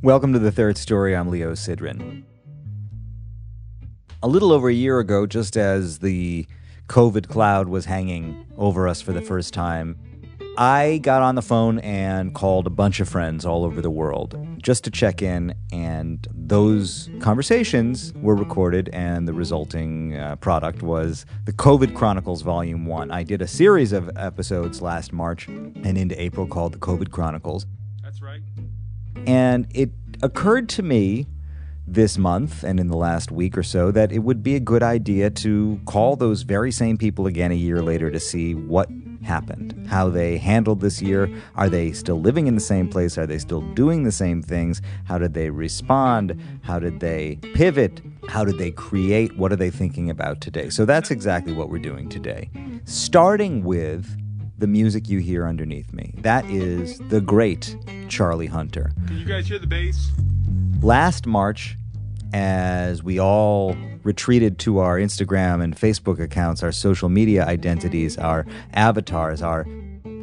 Welcome to The Third Story. I'm Leo Sidran. A little over a year ago, just as the COVID cloud was hanging over us for the first time, I got on the phone and called a bunch of friends all over the world just to check in, and those conversations were recorded, and the resulting product was the COVID Chronicles Volume 1. I did a series of episodes last March and into April called the COVID Chronicles. That's right. And it occurred to me this month and in the last week or so that it would be a good idea to call those very same people again a year later to see what happened, how they handled this year. Are they still living in the same place? Are they still doing the same things? How did they respond? How did they pivot? How did they create? What are they thinking about today? So that's exactly what we're doing today, starting with the music you hear underneath me. That is the great Charlie Hunter. Can you guys hear the bass? Last March, as we all retreated to our Instagram and Facebook accounts, our social media identities, our avatars, our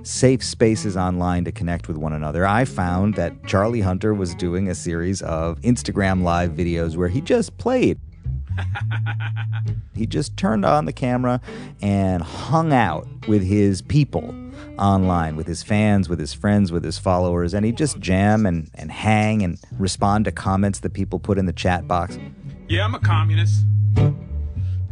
safe spaces online to connect with one another, I found that Charlie Hunter was doing a series of Instagram live videos where he just played. He just turned on the camera and hung out with his people online, with his fans, with his friends, with his followers, and he'd just jam and hang and respond to comments that people put in the chat box. Yeah, I'm a communist.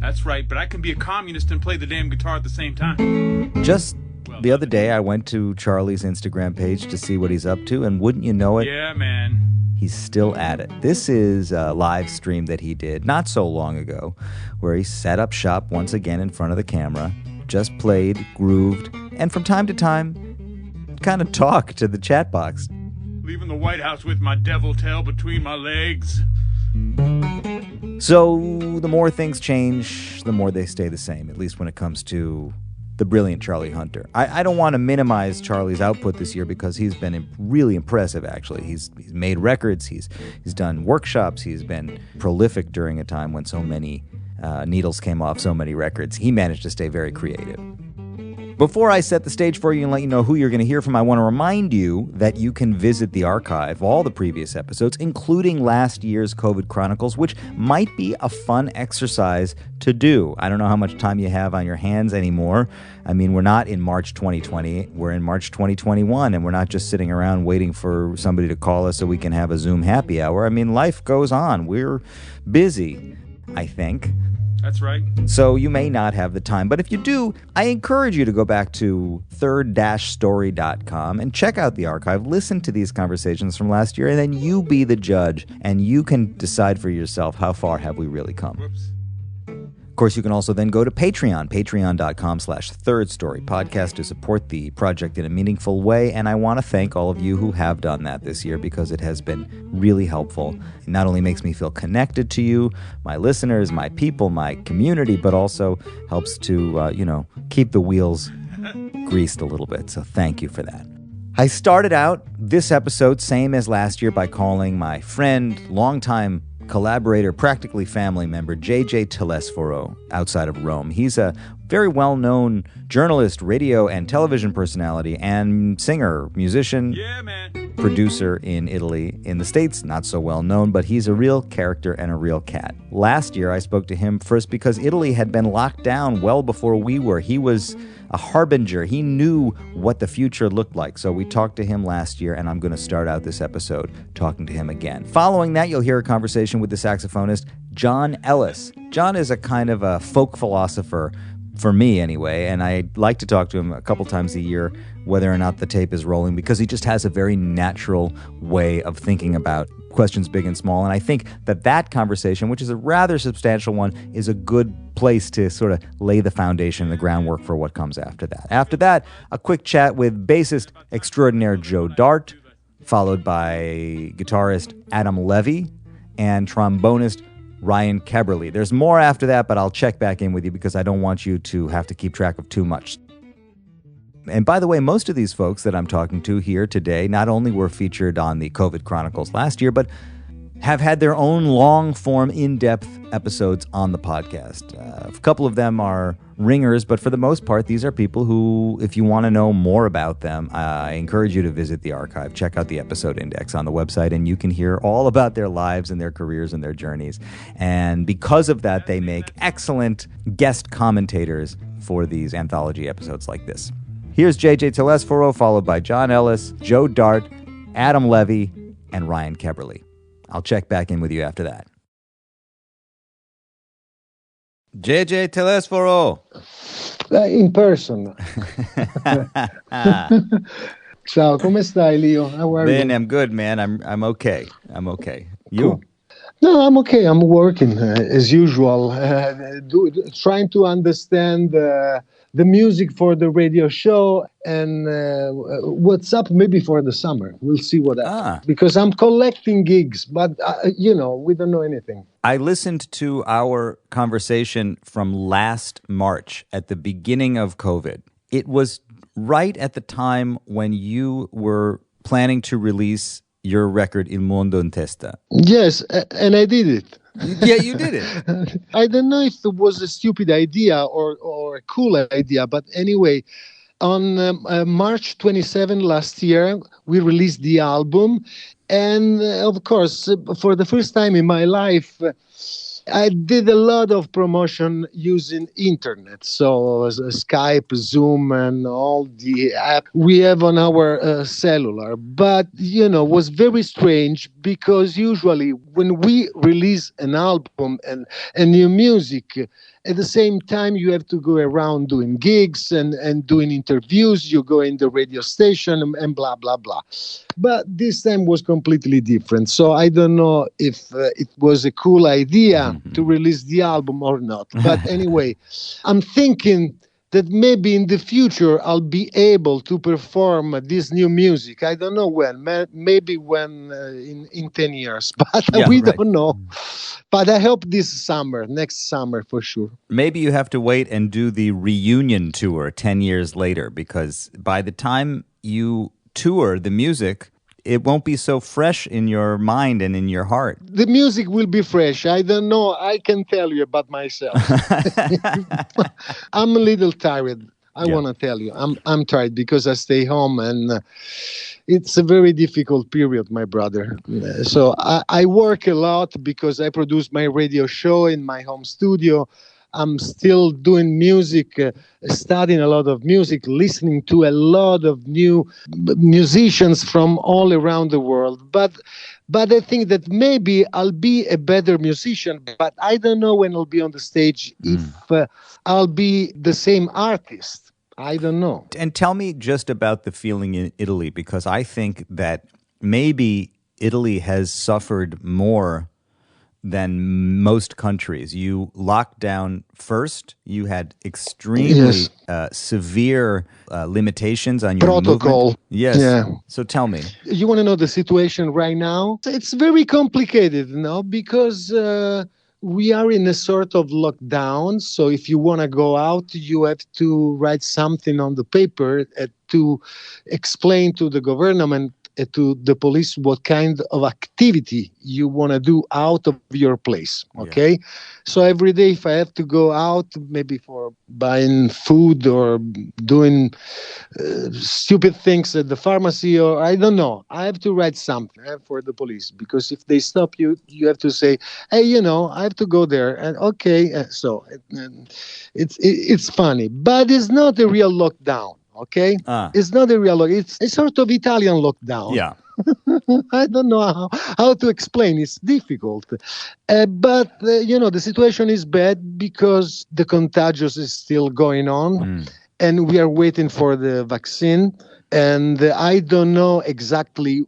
That's right, but I can be a communist and play the damn guitar at the same time. Just the other day, I went to Charlie's Instagram page to see what he's up to, and wouldn't you know it? Yeah, man. He's still at it. This is a live stream that he did not so long ago, where he set up shop once again in front of the camera, just played, grooved, and from time to time, kind of talked to the chat box. Leaving the White House with my devil tail between my legs. So the more things change, the more they stay the same, at least when it comes to the brilliant Charlie Hunter. I don't want to minimize Charlie's output this year because he's been really impressive, actually. He's made records, he's done workshops, he's been prolific during a time when so many needles came off so many records. He managed to stay very creative. Before I set the stage for you and let you know who you're going to hear from, I want to remind you that you can visit the archive, all the previous episodes, including last year's COVID Chronicles, which might be a fun exercise to do. I don't know how much time you have on your hands anymore. I mean, we're not in March 2020, we're in March 2021, and we're not just sitting around waiting for somebody to call us so we can have a Zoom happy hour. I mean, life goes on. We're busy, I think. That's right. So you may not have the time, but if you do, I encourage you to go back to third-story.com and check out the archive, listen to these conversations from last year, and then you be the judge, and you can decide for yourself how far have we really come. Whoops. Of course, you can also then go to Patreon, patreon.com/thirdstorypodcast to support the project in a meaningful way, and I want to thank all of you who have done that this year because it has been really helpful. It not only makes me feel connected to you, my listeners, my people, my community, but also helps to, keep the wheels greased a little bit, so thank you for that. I started out this episode, same as last year, by calling my friend, longtime collaborator, practically family member, Gege Telesforo, outside of Rome. He's a very well-known journalist, radio and television personality, and singer, musician, producer in Italy. In the States, not so well known, but he's a real character and a real cat. Last year, I spoke to him first because Italy had been locked down well before we were. He was a harbinger. He knew what the future looked like. So we talked to him last year, and I'm going to start out this episode talking to him again. Following that, you'll hear a conversation with the saxophonist, John Ellis. John is a kind of a folk philosopher, for me anyway, and I like to talk to him a couple times a year, whether or not the tape is rolling, because he just has a very natural way of thinking about questions big and small. And I think that conversation, which is a rather substantial one, is a good place to sort of lay the foundation, the groundwork for what comes after that. After that, a quick chat with bassist extraordinaire Joe Dart, followed by guitarist Adam Levy and trombonist Ryan Keberle. There's more after that, but I'll check back in with you because I don't want you to have to keep track of too much. And by the way, most of these folks that I'm talking to here today not only were featured on the COVID Chronicles last year, but have had their own long-form, in-depth episodes on the podcast. A couple of them are ringers, but for the most part, these are people who, if you want to know more about them, I encourage you to visit the archive. Check out the episode index on the website, and you can hear all about their lives and their careers and their journeys. And because of that, they make excellent guest commentators for these anthology episodes like this. Here's Gege Telesforo, followed by John Ellis, Joe Dart, Adam Levy, and Ryan Keberle. I'll check back in with you after that. Gege Telesforo. In person. Ciao, come stai, Leo? How are Ben, you? I'm good, man. I'm okay. You? Cool. No, I'm okay. I'm working as usual, trying to understand the music for the radio show and what's up maybe for the summer. We'll see what happens. Because I'm collecting gigs, but, we don't know anything. I listened to our conversation from last March at the beginning of COVID. It was right at the time when you were planning to release your record Il Mondo in Testa. Yes, and I did it. Yeah, you did it. I don't know if it was a stupid idea or a cool idea, but anyway, on March 27 last year, we released the album. And of course, for the first time in my life, I did a lot of promotion using internet. So Skype, Zoom, and all the app we have on our cellular. But, was very strange because usually when we release an album and new music, at the same time, you have to go around doing gigs and doing interviews. You go in the radio station and blah, blah, blah. But this time was completely different. So I don't know if it was a cool idea to release the album or not. But anyway, I'm thinking that maybe in the future I'll be able to perform this new music. I don't know when, maybe when in 10 years, but we don't know. But I hope next summer for sure. Maybe you have to wait and do the reunion tour 10 years later, because by the time you tour the music, it won't be so fresh in your mind and in your heart. The music will be fresh. I don't know. I can tell you about myself. I'm a little tired. I want to tell you. I'm tired because I stay home and it's a very difficult period, my brother. So I work a lot because I produce my radio show in my home studio. I'm still doing music, studying a lot of music, listening to a lot of new musicians from all around the world. But I think that maybe I'll be a better musician, but I don't know when I'll be on the stage if I'll be the same artist. I don't know. And tell me just about the feeling in Italy, because I think that maybe Italy has suffered more than most countries. You locked down first. You had extremely severe limitations on your protocol. Movement. Yes. Yeah. So tell me. You want to know the situation right now? It's very complicated now because we are in a sort of lockdown. So if you want to go out, you have to write something on the paper to explain to the government, to the police, what kind of activity you want to do out of your place. Okay. So every day, if I have to go out, maybe for buying food or doing stupid things at the pharmacy, or I don't know, I have to write something for the police, because if they stop you, you have to say, hey, I have to go there. And okay. So it's funny, but it's not a real lockdown. Okay, it's not a real lockdown. It's a sort of Italian lockdown. Yeah, I don't know how to explain. It's difficult, but the situation is bad because the contagious is still going on, and we are waiting for the vaccine. And I don't know exactly,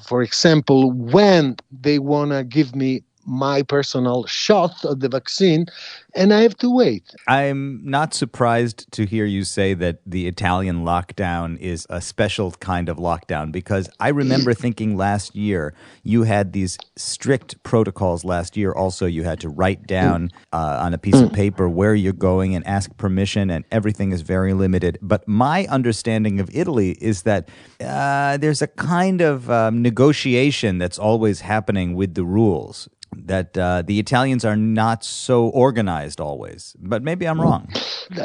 for example, when they wanna give me my personal shot of the vaccine, and I have to wait. I'm not surprised to hear you say that the Italian lockdown is a special kind of lockdown, because I remember thinking last year you had these strict protocols last year. Also, you had to write down on a piece of paper where you're going and ask permission, and everything is very limited. But my understanding of Italy is that there's a kind of negotiation that's always happening with the rules, that the Italians are not so organized always. But maybe I'm wrong.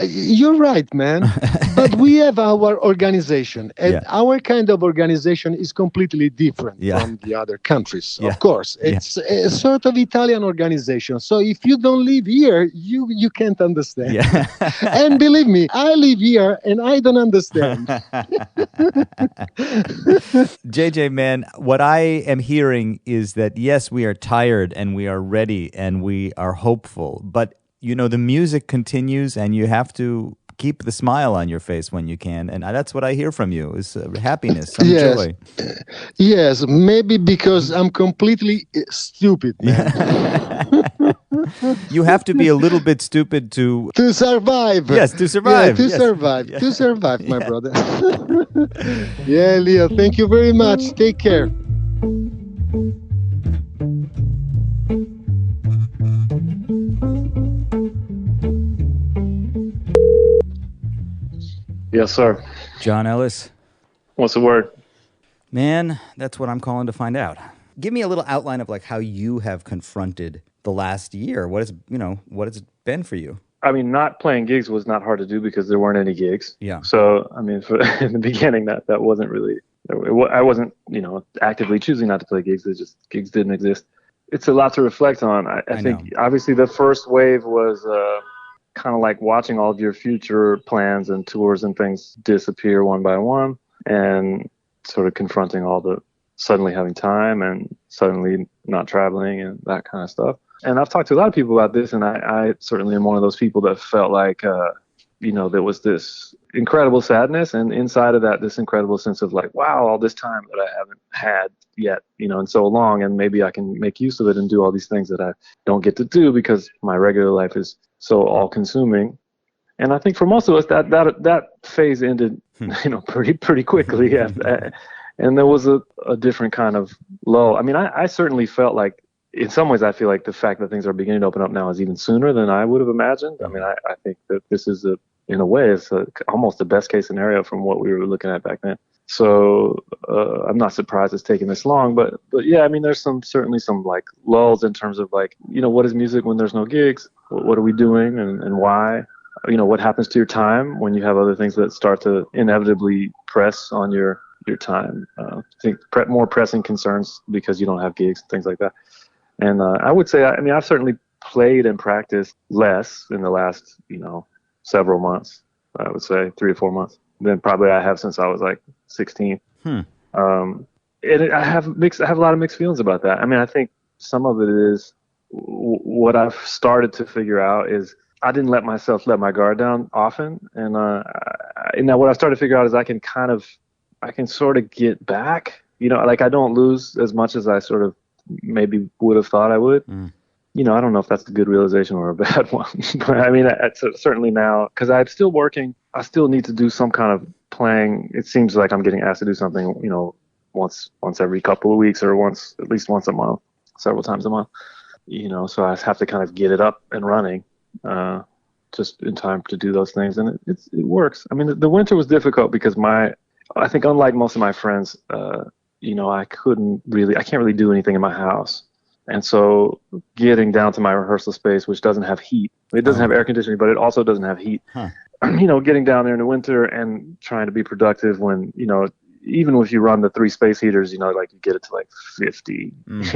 You're right, man. But we have our organization, and our kind of organization is completely different from the other countries. Of course, it's a sort of Italian organization. So if you don't live here, you can't understand. And believe me, I live here and I don't understand. JJ, man, what I am hearing is that, yes, we are tired and we are ready and we are hopeful, but the music continues and you have to keep the smile on your face when you can. And that's what I hear from you, is happiness, some joy. Yes, maybe because I'm completely stupid, man. You have to be a little bit stupid to survive. Yes, to survive. Survive. To survive, my brother. Yeah, Leo, thank you very much. Take care. Yes, sir. John Ellis. What's the word? Man, that's what I'm calling to find out. Give me a little outline of how you have confronted the last year. What has it been for you? I mean, not playing gigs was not hard to do because there weren't any gigs. Yeah. So, I mean, in the beginning, that wasn't really, I wasn't, actively choosing not to play gigs. It's just gigs didn't exist. It's a lot to reflect on. I think obviously the first wave was kind of like watching all of your future plans and tours and things disappear one by one, and sort of confronting all the suddenly having time and suddenly not traveling and that kind of stuff. And I've talked to a lot of people about this, and I certainly am one of those people that felt like, there was this incredible sadness, and inside of that, this incredible sense of wow, all this time that I haven't had yet, in so long, and maybe I can make use of it and do all these things that I don't get to do because my regular life is so all-consuming. And I think for most of us, that phase ended, pretty quickly. And there was a different kind of lull. I mean, I certainly felt like, in some ways, I feel like the fact that things are beginning to open up now is even sooner than I would have imagined. I mean, I think that this is in a way, it's almost the best case scenario from what we were looking at back then. So I'm not surprised it's taking this long, but yeah, I mean, there's certainly some lulls in terms of what is music when there's no gigs? What are we doing and why? What happens to your time when you have other things that start to inevitably press on your time? I think more pressing concerns because you don't have gigs, things like that. And I would say, I've certainly played and practiced less in the last, several months. I would say 3 or 4 months than probably I have since I was 16. And I have a lot of mixed feelings about that. I mean, I think some of it is what I've started to figure out is I didn't let my guard down often. And now what I started to figure out is I can sort of get back, I don't lose as much as I sort of maybe would have thought I would. I don't know if that's a good realization or a bad one, but I mean, certainly now, because I'm still working, I still need to do some kind of playing. It seems like I'm getting asked to do something, once every couple of weeks or at least once a month, several times a month, so I have to kind of get it up and running, just in time to do those things. And it works. I mean, the winter was difficult because I think unlike most of my friends, I can't really do anything in my house. And so getting down to my rehearsal space, which doesn't have heat, it doesn't have air conditioning, but it also doesn't have heat. Getting down there in the winter and trying to be productive when, even if you run the 3 space heaters, you get it to 50, and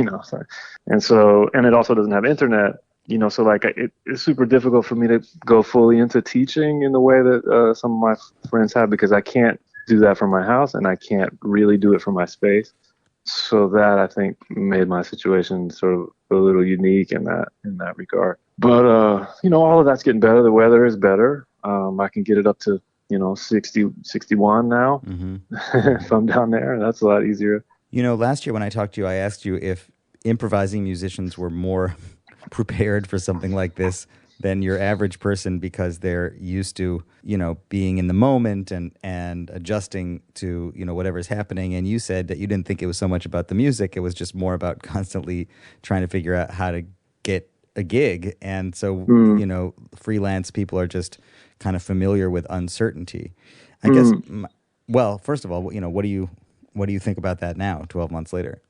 it also doesn't have internet, so it's super difficult for me to go fully into teaching in the way that some of my friends have, because I can't do that from my house and I can't really do it from my space. So that, I think, made my situation sort of a little unique in that regard. But all of that's getting better. The weather is better. I can get it up to 60, 61 now. If I'm down there, that's a lot easier. Last year when I talked to you, I asked you if improvising musicians were more prepared for something like this than your average person because they're used to, being in the moment and adjusting to, whatever's happening. And you said that you didn't think it was so much about the music. It was just more about constantly trying to figure out how to get a gig. And so, freelance people are just kind of familiar with uncertainty. I guess, well, first of all, what do you think about that now, 12 months later?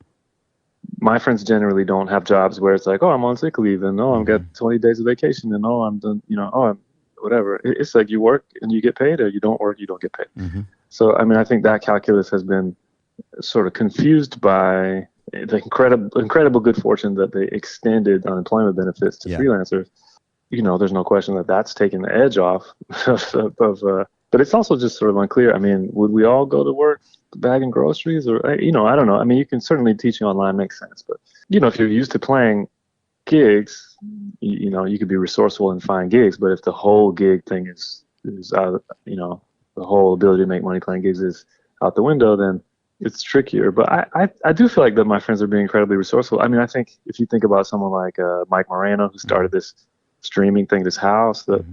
My friends generally don't have jobs where it's like, oh, I'm on sick leave, and oh, I've got 20 days of vacation, and oh, I'm done, I'm whatever. It's like you work and you get paid, or you don't work, you don't get paid. Mm-hmm. So, I mean, I think that calculus has been sort of confused by the incredible good fortune that they extended unemployment benefits to freelancers. There's no question that that's taken the edge off but it's also just sort of unclear. I mean, would we all go to work bagging groceries, or I don't know. I mean, you can certainly teaching online makes sense, but if you're used to playing gigs, you could be resourceful and find gigs. But if the whole gig thing is out, the whole ability to make money playing gigs is out the window, then it's trickier. But I do feel like that my friends are being incredibly resourceful. I mean, I think if you think about someone like Mike Moreno, who started this streaming thing, this house, that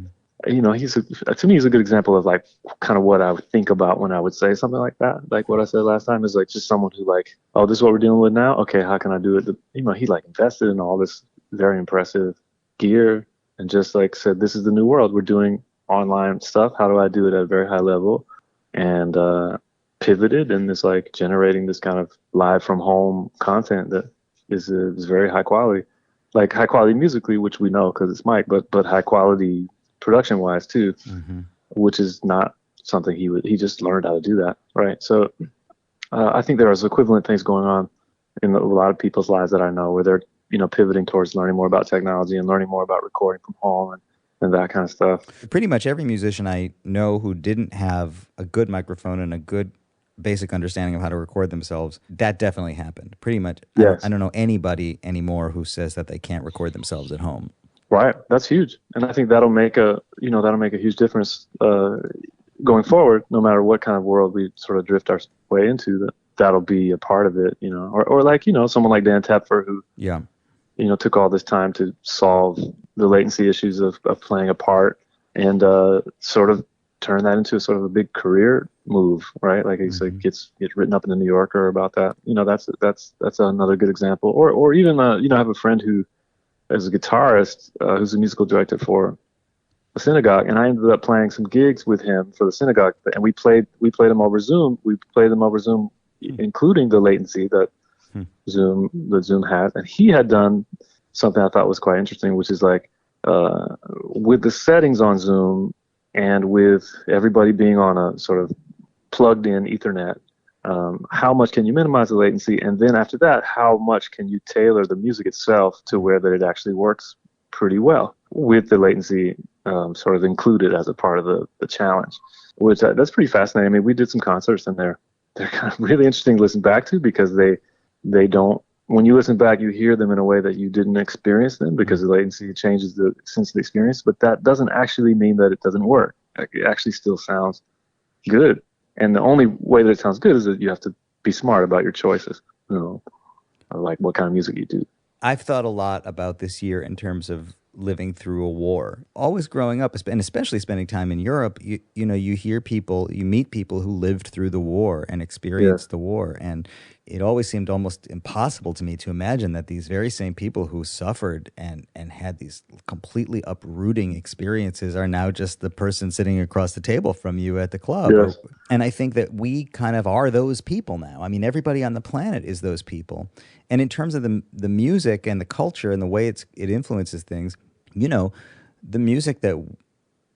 to me, he's a good example of like kind of what I would think about when I would say something like that. Like what I said last time is like just someone who like, oh, this is what we're dealing with now. Okay, how can I do it? He like invested in all this very impressive gear and just like said, this is the new world. We're doing online stuff. How do I do it at a very high level? And pivoted and is like generating this kind of live from home content that is very high quality, like high quality musically, which we know because it's Mike, but high quality production wise too, which is not something he just learned how to do that, right? So I think there is equivalent things going on in a lot of people's lives that I know, where they're pivoting towards learning more about technology and learning more about recording from home and that kind of stuff. Pretty much every musician I know who didn't have a good microphone and a good basic understanding of how to record themselves, that definitely happened. Pretty much. Yes. I don't know anybody anymore who says that they can't record themselves at home. Right, that's huge, and I think that'll make a huge difference going forward. No matter what kind of world we sort of drift our way into, that'll be a part of it. Or like someone like Dan Tepfer who took all this time to solve the latency issues of playing a part and sort of turn that into a sort of a big career move, right? Like he's like gets written up in the New Yorker about that. That's another good example. Or even I have a friend who as a guitarist, who's a musical director for a synagogue, and I ended up playing some gigs with him for the synagogue, and we played them over Zoom. We played them over Zoom, including the latency that Zoom has, and he had done something I thought was quite interesting, which is like with the settings on Zoom and with everybody being on a sort of plugged-in Ethernet. How much can you minimize the latency? And then after that, how much can you tailor the music itself to where that it actually works pretty well with the latency sort of included as a part of the challenge, which that's pretty fascinating. I mean, we did some concerts and they're kind of really interesting to listen back to because they don't, when you listen back, you hear them in a way that you didn't experience them because the latency changes the sense of the experience, but that doesn't actually mean that it doesn't work. It actually still sounds good. And the only way that it sounds good is that you have to be smart about your choices, like what kind of music you do. I've thought a lot about this year in terms of living through a war. Always growing up, and especially spending time in Europe, you meet people who lived through the war and experienced the war. And it always seemed almost impossible to me to imagine that these very same people who suffered and had these completely uprooting experiences are now just the person sitting across the table from you at the club. Yes. And I think that we kind of are those people now. I mean, everybody on the planet is those people. And in terms of the music and the culture and the way it influences things, the music that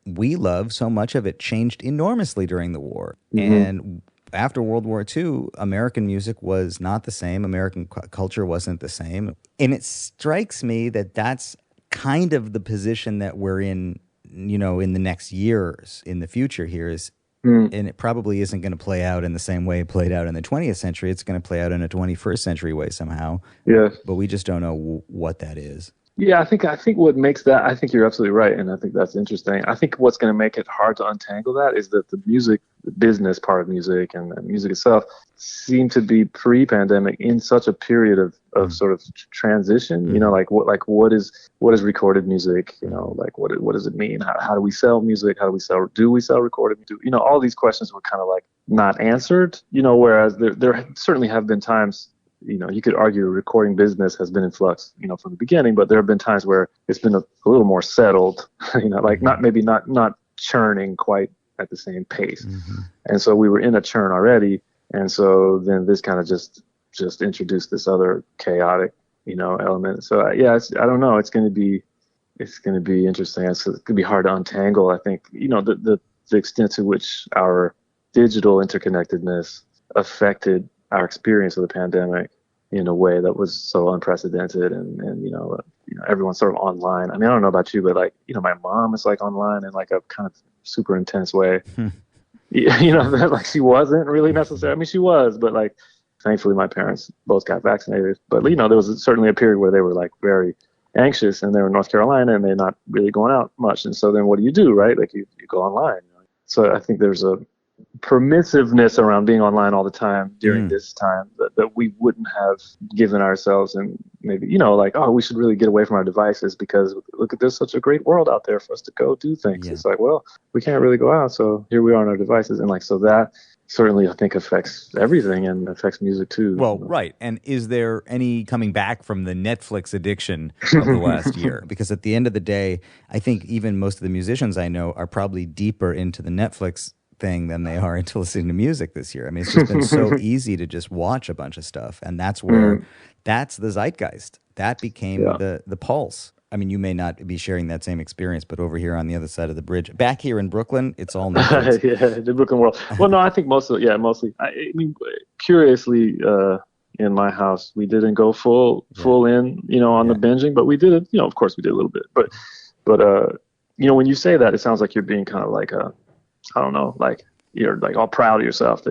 we love, so much of it changed enormously during the war. Mm-hmm. And after World War II, American music was not the same. American culture wasn't the same. And it strikes me that that's kind of the position that we're in, in the next years, in the future here is, and it probably isn't going to play out in the same way it played out in the 20th century. It's going to play out in a 21st century way somehow. Yes. But we just don't know what that is. Yeah, I think what makes that, I think you're absolutely right, and I think that's interesting. I think what's going to make it hard to untangle that is that the music, the business part of music and the music itself seem to be pre-pandemic in such a period of sort of transition. You know, like what is recorded music? You know, like what does it mean? How do we sell music? How do we sell recorded music? You know, all these questions were kind of like not answered. You know, whereas there certainly have been times, you know, you could argue the recording business has been in flux, you know, from the beginning, but there have been times where it's been a little more settled, you know, like not churning quite at the same pace. And so we were in a churn already. And so then this kind of just introduced this other chaotic, you know, element. So yeah, I don't know. It's going to be interesting. It's going to be hard to untangle. I think, you know, the extent to which our digital interconnectedness affected our experience of the pandemic in a way that was so unprecedented, and you know, everyone's sort of online. I mean, I don't know about you, but like, you know, my mom is like online in like a kind of super intense way. You know, like she wasn't really necessarily. I mean, she was, but like, thankfully my parents both got vaccinated. But you know, there was certainly a period where they were like very anxious, and they were in North Carolina, and they're not really going out much. And so then what do? Right? Like you go online. You know? So I think there's a permissiveness around being online all the time during this time that we wouldn't have given ourselves. And maybe, you know, like, oh, we should really get away from our devices because look, there's such a great world out there for us to go do things. It's like, well, we can't really go out, so here we are on our devices. And like, so that certainly I think affects everything and affects music too. Well, right. And is there any coming back from the Netflix addiction of the last year? Because at the end of the day, I think even most of the musicians I know are probably deeper into the Netflix thing than they are into listening to music this year. I mean, it's just been so easy to just watch a bunch of stuff, and that's where that's the zeitgeist. That became the pulse. I mean, you may not be sharing that same experience, but over here on the other side of the bridge, back here in Brooklyn, it's all Netflix. Yeah, the Brooklyn world. Well, no, I think mostly. I mean, curiously, in my house, we didn't go full in, you know, on the binging, but we did it. You know, of course, we did a little bit, but you know, when you say that, it sounds like you're being kind of like I don't know, like you're like all proud of yourself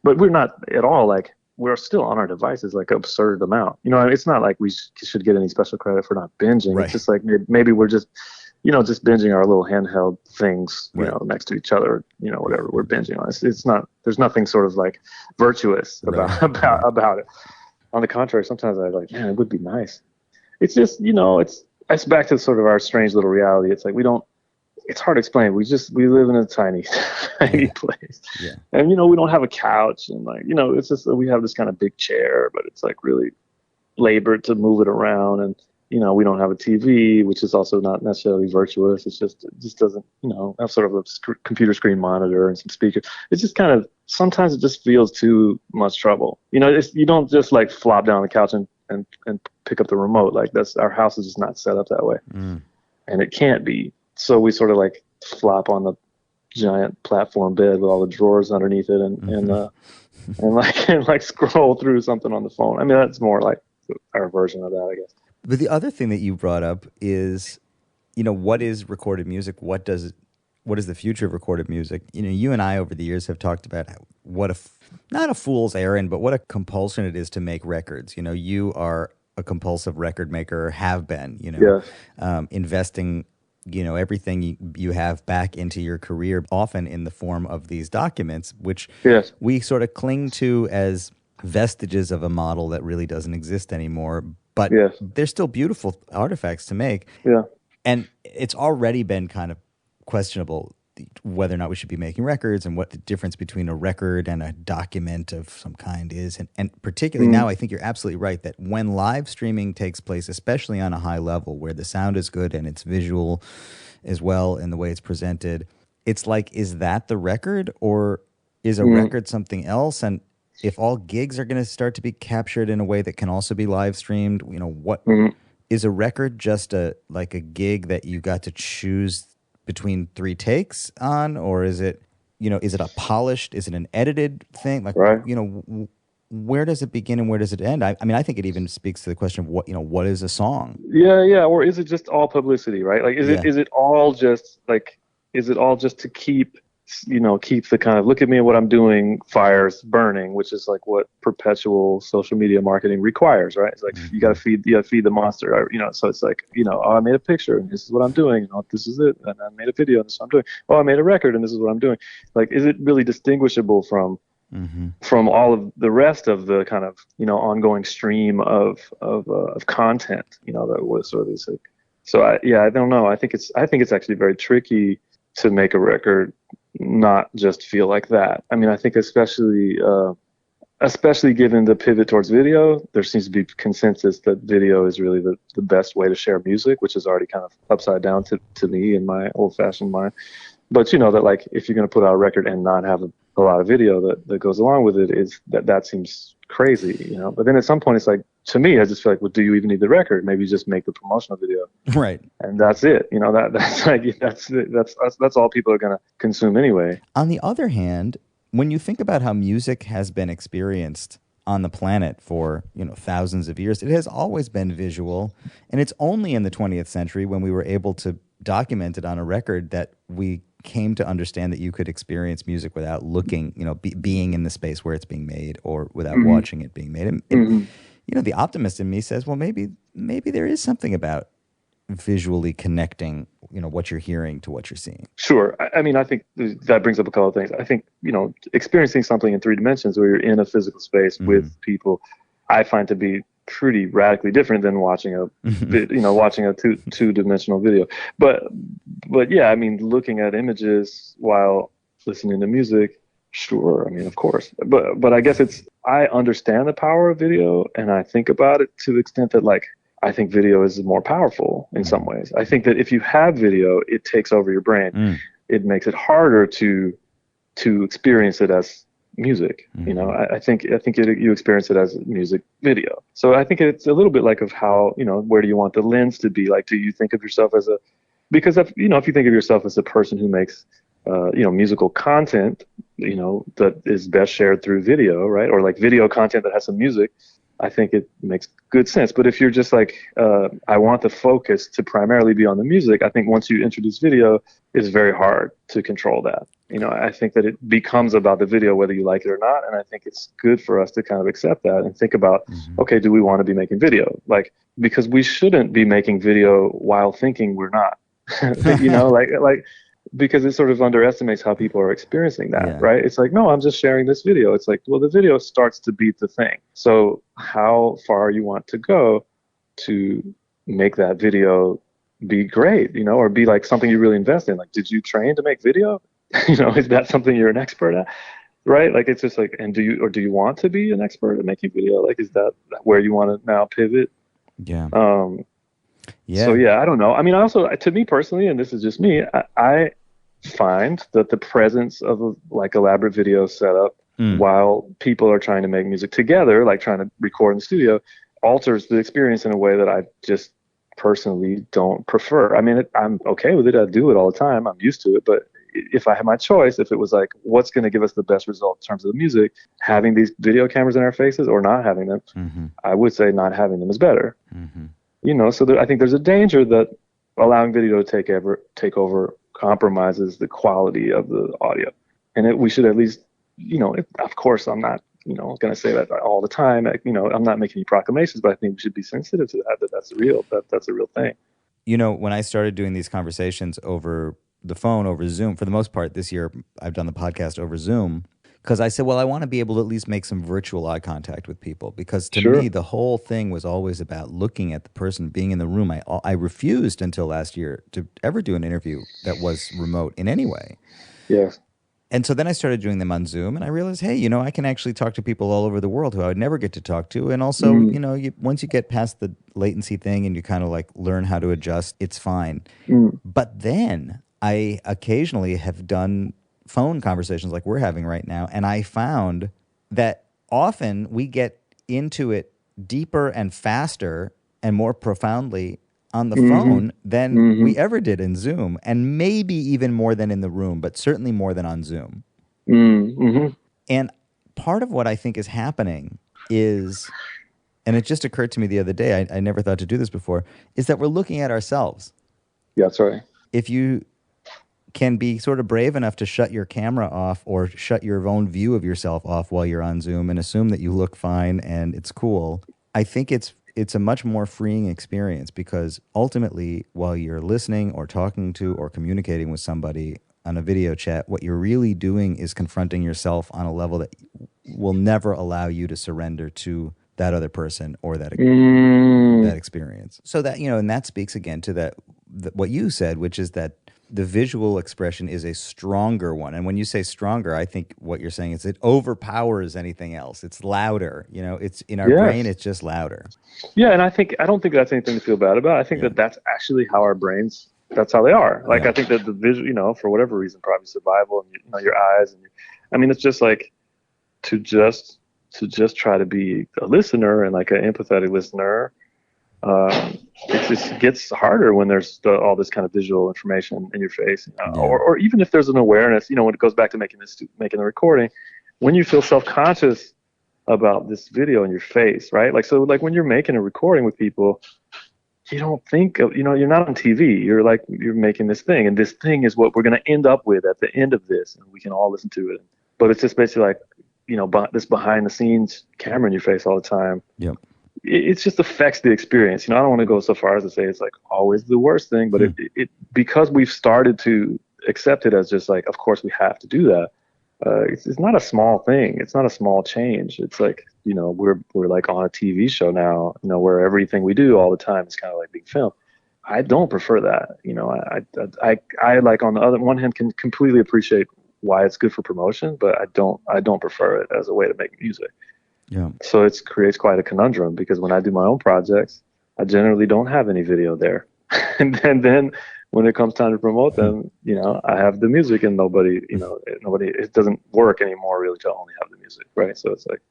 but we're not at all. Like, we're still on our devices like absurd amount. You know, it's not like we should get any special credit for not binging. Right. It's just like maybe we're just, you know, just binging our little handheld things, you know, next to each other, you know, whatever we're binging on. It's not, there's nothing sort of like virtuous about it. On the contrary, sometimes I'm like, man, it would be nice. It's just, you know, it's back to sort of our strange little reality. It's like, it's hard to explain. We live in a tiny place. Yeah. And, you know, we don't have a couch, and like, you know, it's just that we have this kind of big chair, but it's like really labored to move it around. And, you know, we don't have a TV, which is also not necessarily virtuous. It just doesn't, you know, have sort of a computer screen monitor and some speakers. It's just kind of, sometimes it just feels too much trouble. You know, you don't just like flop down on the couch and pick up the remote. Like, our house is just not set up that way. And it can't be. So we sort of like flop on the giant platform bed with all the drawers underneath it, and like scroll through something on the phone. I mean, that's more like our version of that, I guess. But the other thing that you brought up is, you know, what is recorded music? What is the future of recorded music? You know, you and I over the years have talked about what not a fool's errand, but what a compulsion it is to make records. You know, you are a compulsive record maker, have been, you know, investing, you know, everything you have back into your career, often in the form of these documents, which we sort of cling to as vestiges of a model that really doesn't exist anymore. But they're still beautiful artifacts to make. Yeah. And it's already been kind of questionable whether or not we should be making records, and what the difference between a record and a document of some kind is. And particularly now, I think you're absolutely right that when live streaming takes place, especially on a high level where the sound is good and it's visual as well in the way it's presented, it's like, is that the record, or is a record something else? And if all gigs are going to start to be captured in a way that can also be live streamed, you know, what is a record just a gig that you got to choose between 3 takes on, or is it, you know, is it a polished, is it an edited thing? Like, you know, where does it begin and where does it end? I mean, I think it even speaks to the question of what, you know, what is a song? Yeah. Or is it just all publicity, right? Like, is it all just to keep keep the kind of look at me and what I'm doing fires burning, which is like what perpetual social media marketing requires, right? It's like you got to feed the monster, so it's like, oh, I made a picture and this is what I'm doing, this is it, and I made a video and this is what I'm doing. Oh, I made a record and this is what I'm doing. Like, is it really distinguishable from all of the rest of the kind of ongoing stream of content, that was sort of this, like, so I don't know. I think it's actually very tricky to make a record not just feel like that. I mean, I think especially given the pivot towards video, there seems to be consensus that video is really the best way to share music, which is already kind of upside down to me in my old-fashioned mind. But that, like, if you're going to put out a record and not have a lot of video that goes along with it, is that seems crazy, But then at some point, it's like, to me, I just feel like, well, do you even need the record? Maybe just make the promotional video, right? And that's it. That's like that's all people are going to consume anyway. On the other hand, when you think about how music has been experienced on the planet for thousands of years, it has always been visual, and it's only in the 20th century when we were able to document it on a record that we came to understand that you could experience music without looking, being in the space where it's being made, or without watching it being made. And the optimist in me says, well, maybe there is something about visually connecting, what you're hearing to what you're seeing. Sure. I mean, I think that brings up a couple of things. I think, experiencing something in 3 dimensions where you're in a physical space with people, I find to be pretty radically different than watching a two-dimensional video. But yeah, I mean, looking at images while listening to music, sure. I mean, of course. But I guess I understand the power of video, and I think about it to the extent that, like, I think video is more powerful in some ways. I think that if you have video, it takes over your brain. It makes it harder to experience it as music. I think you experience it as music video. So I think it's a little bit like of how, where do you want the lens to be? Like, do you think of yourself because if you think of yourself as a person who makes musical content, that is best shared through video, right? Or like video content that has some music, I think it makes good sense. But if you're just like, I want the focus to primarily be on the music, I think once you introduce video, it's very hard to control that. I think that it becomes about the video whether you like it or not. And I think it's good for us to kind of accept that and think about, okay, do we want to be making video? Like, because we shouldn't be making video while thinking we're not, because it sort of underestimates how people are experiencing that, right? It's like, no, I'm just sharing this video. It's like, well, the video starts to beat the thing. So how far you want to go to make that video be great, or be like something you really invest in. Like, did you train to make video? Is that something you're an expert at? Right? Like, it's just like, do you want to be an expert at making video? Like, is that where you want to now pivot? Yeah. So yeah, I don't know. I mean, also, to me personally, and this is just me, I find that the presence of a elaborate video setup while people are trying to make music together, like trying to record in the studio, alters the experience in a way that I just personally don't prefer. I mean, I'm okay with it. I do it all the time. I'm used to it. But if I had my choice, if it was like, what's going to give us the best result in terms of the music, having these video cameras in our faces or not having them, I would say not having them is better. So I think there's a danger that allowing video to take over compromises the quality of the audio. And we should at least, of course, I'm not, going to say that all the time. I'm not making any proclamations, but I think we should be sensitive to that's real. That's a real thing. When I started doing these conversations over the phone, over Zoom, for the most part this year, I've done the podcast over Zoom, because I said, well, I want to be able to at least make some virtual eye contact with people, because to me, the whole thing was always about looking at the person, being in the room. I refused until last year to ever do an interview that was remote in any way. Yeah. And so then I started doing them on Zoom, and I realized, hey, I can actually talk to people all over the world who I would never get to talk to. And also, once you get past the latency thing and you kind of like learn how to adjust, it's fine. But then I occasionally have done phone conversations like we're having right now, and I found that often we get into it deeper and faster and more profoundly on the phone than we ever did in Zoom, and maybe even more than in the room, but certainly more than on Zoom. And part of what I think is happening is, and it just occurred to me the other day, I never thought to do this before, is that we're looking at ourselves. Yeah, that's right. If you can be sort of brave enough to shut your camera off or shut your own view of yourself off while you're on Zoom and assume that you look fine and it's cool, I think it's a much more freeing experience, because ultimately, while you're listening or talking to or communicating with somebody on a video chat, what you're really doing is confronting yourself on a level that will never allow you to surrender to that other person or that experience. So that, and that speaks again to what you said, which is that the visual expression is a stronger one. And when you say stronger, I think what you're saying is it overpowers anything else. It's louder. It's in our brain, it's just louder. Yeah, and I don't think that's anything to feel bad about. I think that that's actually how our brains, that's how they are. Like, I think that the visual, for whatever reason, probably survival and your eyes. And it's just like to just try to be a listener and like an empathetic listener. It just gets harder when there's all this kind of visual information in your face, or even if there's an awareness, when it goes back to making a recording, when you feel self-conscious about this video in your face, right? Like, so like when you're making a recording with people, you don't think of, you're not on TV. You're making this thing, and this thing is what we're going to end up with at the end of this, and we can all listen to it. But it's just basically like, this behind the scenes camera in your face all the time. Yep. It just affects the experience. I don't want to go so far as to say it's like always the worst thing, but it because we've started to accept it as just like, of course we have to do that. It's not a small thing. It's not a small change. It's like, we're like on a TV show now, where everything we do all the time is kind of like being filmed. I don't prefer that. I like, on the other one hand, can completely appreciate why it's good for promotion, but I don't prefer it as a way to make music. Yeah. So it creates quite a conundrum, because when I do my own projects, I generally don't have any video there. and then when it comes time to promote them, I have the music, and nobody, it doesn't work anymore really to only have the music, right? So it's like,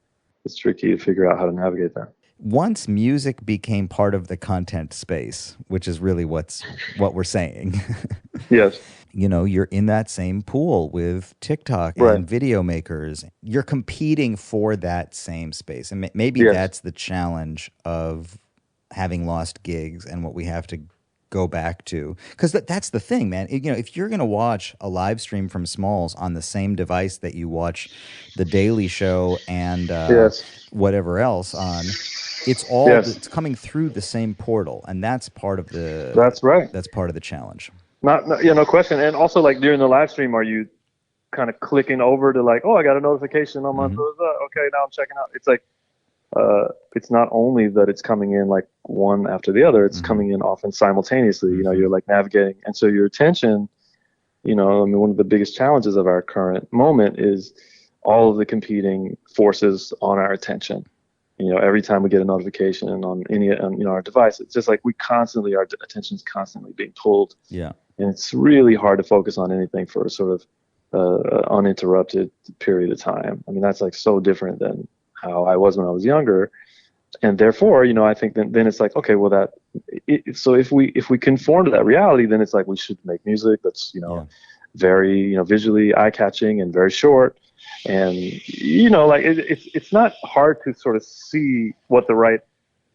it's tricky to figure out how to navigate that. Once music became part of the content space, which is really what we're saying. Yes. You're in that same pool with TikTok and video makers. You're competing for that same space. And maybe that's the challenge of having lost gigs and what we have to go back to. Because that's the thing, man. If you're going to watch a live stream from Smalls on the same device that you watch The Daily Show and whatever else on, it's all it's coming through the same portal. And that's part of the... That's right. That's part of the challenge. No question. And also, like, during the live stream, are you kind of clicking over to like, oh, I got a notification on my okay, now I'm checking out. It's like, it's not only that it's coming in like one after the other, it's coming in often simultaneously. You're like navigating, and so your attention, one of the biggest challenges of our current moment is all of the competing forces on our attention. Every time we get a notification on any our device, it's just like our attention is constantly being pulled. Yeah. And it's really hard to focus on anything for a sort of uninterrupted period of time. That's like so different than how I was when I was younger. And therefore, I think then it's like, okay, well so if we conform to that reality, then it's like we should make music that's, very, visually eye-catching and very short. And, like it's not hard to sort of see what the right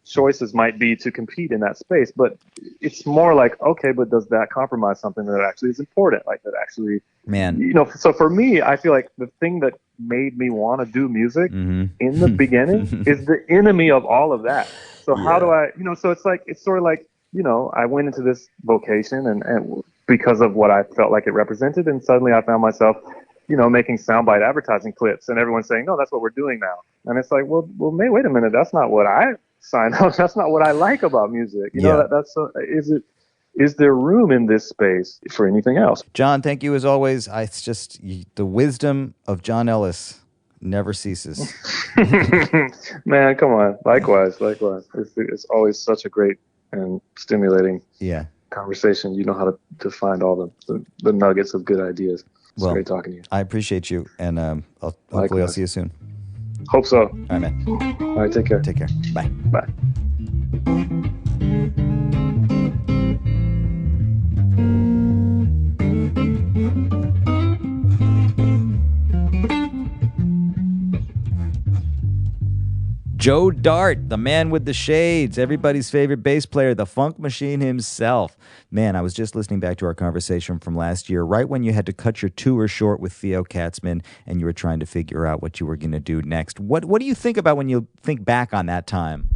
choices might be to compete in that space, but it's more like, okay, but does that compromise something that actually is important? Like that actually, so for me, I feel like the thing that made me want to do music in the beginning is the enemy of all of that. So how do I, so it's sort of like, I went into this vocation and because of what I felt like it represented, and suddenly I found myself, making soundbite advertising clips, and everyone's saying, no, that's what we're doing now. And it's like, well, wait a minute, that's not what I signed up. That's not what I like about music. Is there room in this space for anything else? John, thank you as always. It's just the wisdom of John Ellis never ceases. Man, come on. Likewise. It's always such a great and stimulating conversation. You know how to find all the nuggets of good ideas. It's great talking to you. I appreciate you, and hopefully I'll see you soon. Hope so. All right, man. All right, take care. Take care. Bye. Bye. Joe Dart, the man with the shades, everybody's favorite bass player, the funk machine himself. Man, I was just listening back to our conversation from last year, right when you had to cut your tour short with Theo Katzman and you were trying to figure out what you were going to do next. What do you think about when you think back on that time?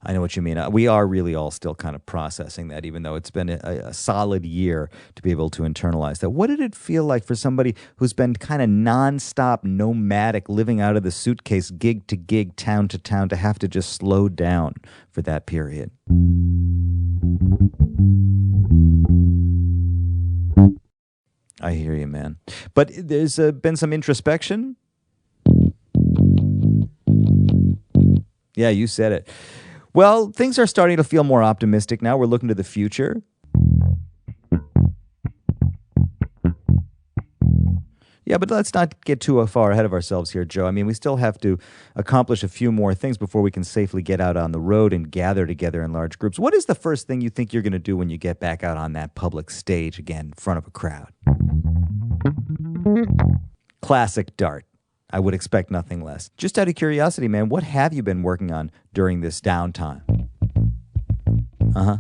I know what you mean. We are really all still kind of processing that, even though it's been a solid year to be able to internalize that. What did it feel like for somebody who's been kind of nonstop nomadic, living out of the suitcase, gig to gig, town to town, to have to just slow down for that period? I hear you, man. But there's been some introspection? Yeah, you said it. Well, things are starting to feel more optimistic now. We're looking to the future. Yeah, but let's not get too far ahead of ourselves here, Joe. I mean, we still have to accomplish a few more things before we can safely get out on the road and gather together in large groups. What is the first thing you think you're going to do when you get back out on that public stage again in front of a crowd? Classic Dart. I would expect nothing less. Just out of curiosity, man, what have you been working on during this downtime? Uh-huh.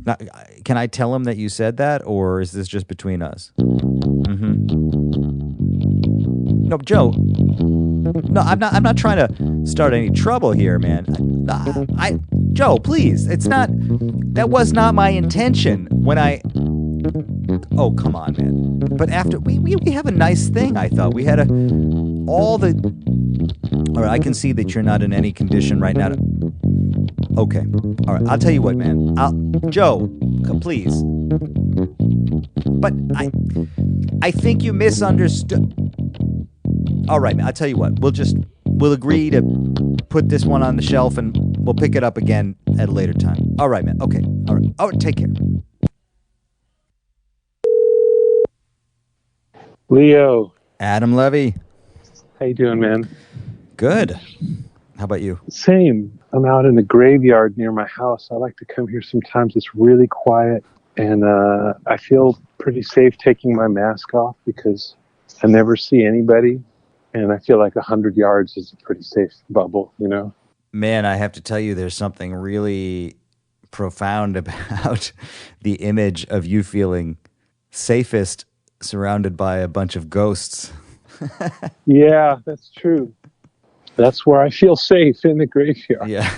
Now, can I tell him that you said that, or is this just between us? No, Joe. No, I'm not trying to start any trouble here, man. Joe, please. It's not. That was not my intention when I. Oh, come on, man. But after we have a nice thing. I thought we had all right, I can see that you're not in any condition right now. Okay. All right. I'll tell you what, man. Joe, please. But I think you misunderstood. All right, man. I'll tell you what. We'll agree to put this one on the shelf and we'll pick it up again at a later time. All right, man. Okay. All right. Oh, take care. Leo. Adam Levy. How you doing, man? Good. How about you? Same. I'm out in the graveyard near my house. I like to come here sometimes. It's really quiet, and I feel pretty safe taking my mask off because I never see anybody, and I feel like 100 yards is a pretty safe bubble, you know? Man, I have to tell you, there's something really profound about the image of you feeling safest surrounded by a bunch of ghosts. Yeah, that's true. That's where I feel safe, in the graveyard. Yeah,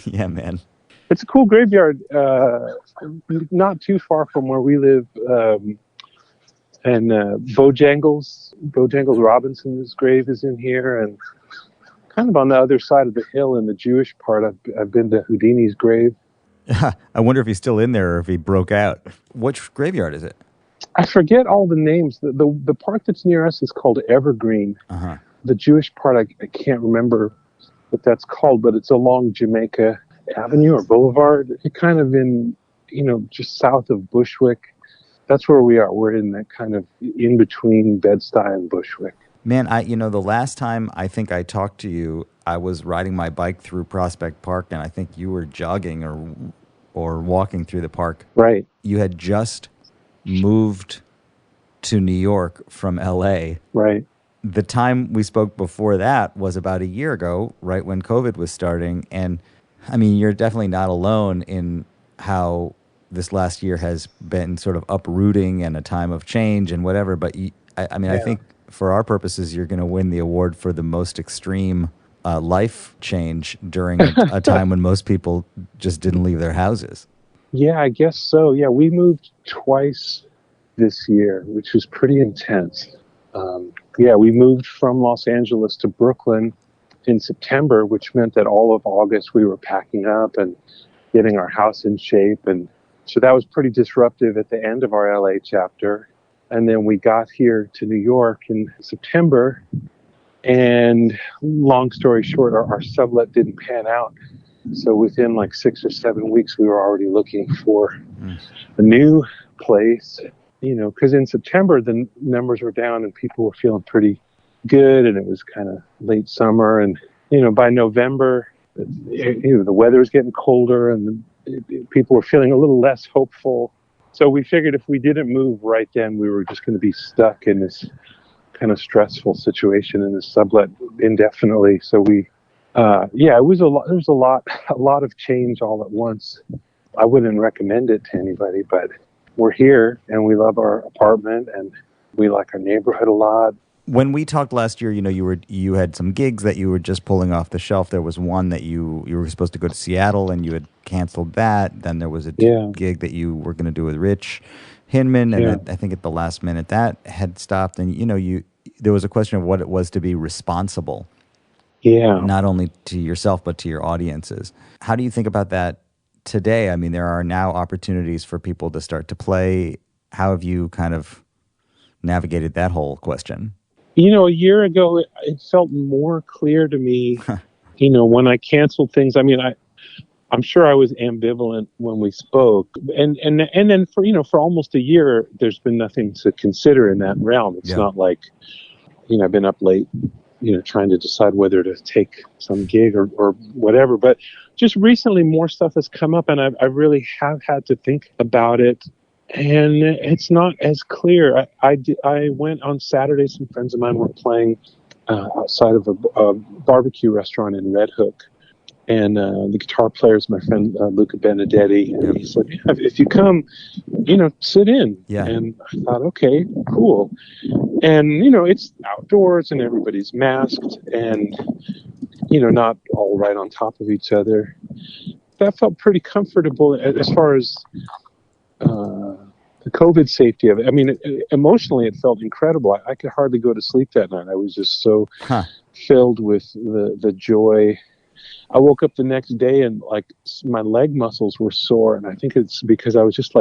yeah, man. It's a cool graveyard, not too far from where we live. And Bojangles Robinson's grave is in here, and kind of on the other side of the hill in the Jewish part, I've been to Houdini's grave. I wonder if he's still in there or if he broke out. Which graveyard is it? I forget all the names. The part that's near us is called Evergreen. Uh-huh. The Jewish part, I can't remember what that's called, but it's along Jamaica Avenue or Boulevard. It's kind of in, just south of Bushwick. That's where we are. We're in that kind of in between Bed-Stuy and Bushwick. Man, the last time I think I talked to you, I was riding my bike through Prospect Park, and I think you were jogging or walking through the park. Right. You had just moved to New York from L.A. Right. The time we spoke before that was about a year ago, right when COVID was starting. And, I mean, you're definitely not alone in how this last year has been sort of uprooting and a time of change and whatever. But, I think for our purposes, you're going to win the award for the most extreme life change during a time when most people just didn't leave their houses. Yeah, I guess so. Yeah, we moved twice this year, which was pretty intense. We moved from Los Angeles to Brooklyn in September, which meant that all of August we were packing up and getting our house in shape. And so that was pretty disruptive at the end of our LA chapter. And then we got here to New York in September. And long story short, our sublet didn't pan out. So within like 6 or 7 weeks, we were already looking for a new place, because in September, the numbers were down and people were feeling pretty good. And it was kind of late summer. And, by November, the weather was getting colder and people were feeling a little less hopeful. So we figured if we didn't move right then, we were just going to be stuck in this kind of stressful situation in this sublet indefinitely. So it was a lot. There was a lot of change all at once. I wouldn't recommend it to anybody, but we're here and we love our apartment and we like our neighborhood a lot. When we talked last year, you had some gigs that you were just pulling off the shelf. There was one that you were supposed to go to Seattle and you had canceled that. Then there was a gig that you were going to do with Rich Hinman, and I think at the last minute that had stopped. And there was a question of what it was to be responsible, not only to yourself but to your audiences. How do you think about that today? I mean, there are now opportunities for people to start to play. How have you kind of navigated that whole question? A year ago, it felt more clear to me, when I canceled things. I mean, I'm sure I was ambivalent when we spoke. And then for almost a year, there's been nothing to consider in that realm. It's not like, I've been up late, trying to decide whether to take some gig or whatever. But just recently, more stuff has come up, and I really have had to think about it. And it's not as clear. I went on Saturday. Some friends of mine were playing outside of a barbecue restaurant in Red Hook. And the guitar player is my friend Luca Benedetti. And he said, if you come, sit in. Yeah. And I thought, okay, cool. And, it's outdoors and everybody's masked and, not all right on top of each other. That felt pretty comfortable as far as the COVID safety of it. I mean, emotionally, it felt incredible. I could hardly go to sleep that night. I was just so filled with the joy. I woke up the next day and my leg muscles were sore, and I think it's because I was just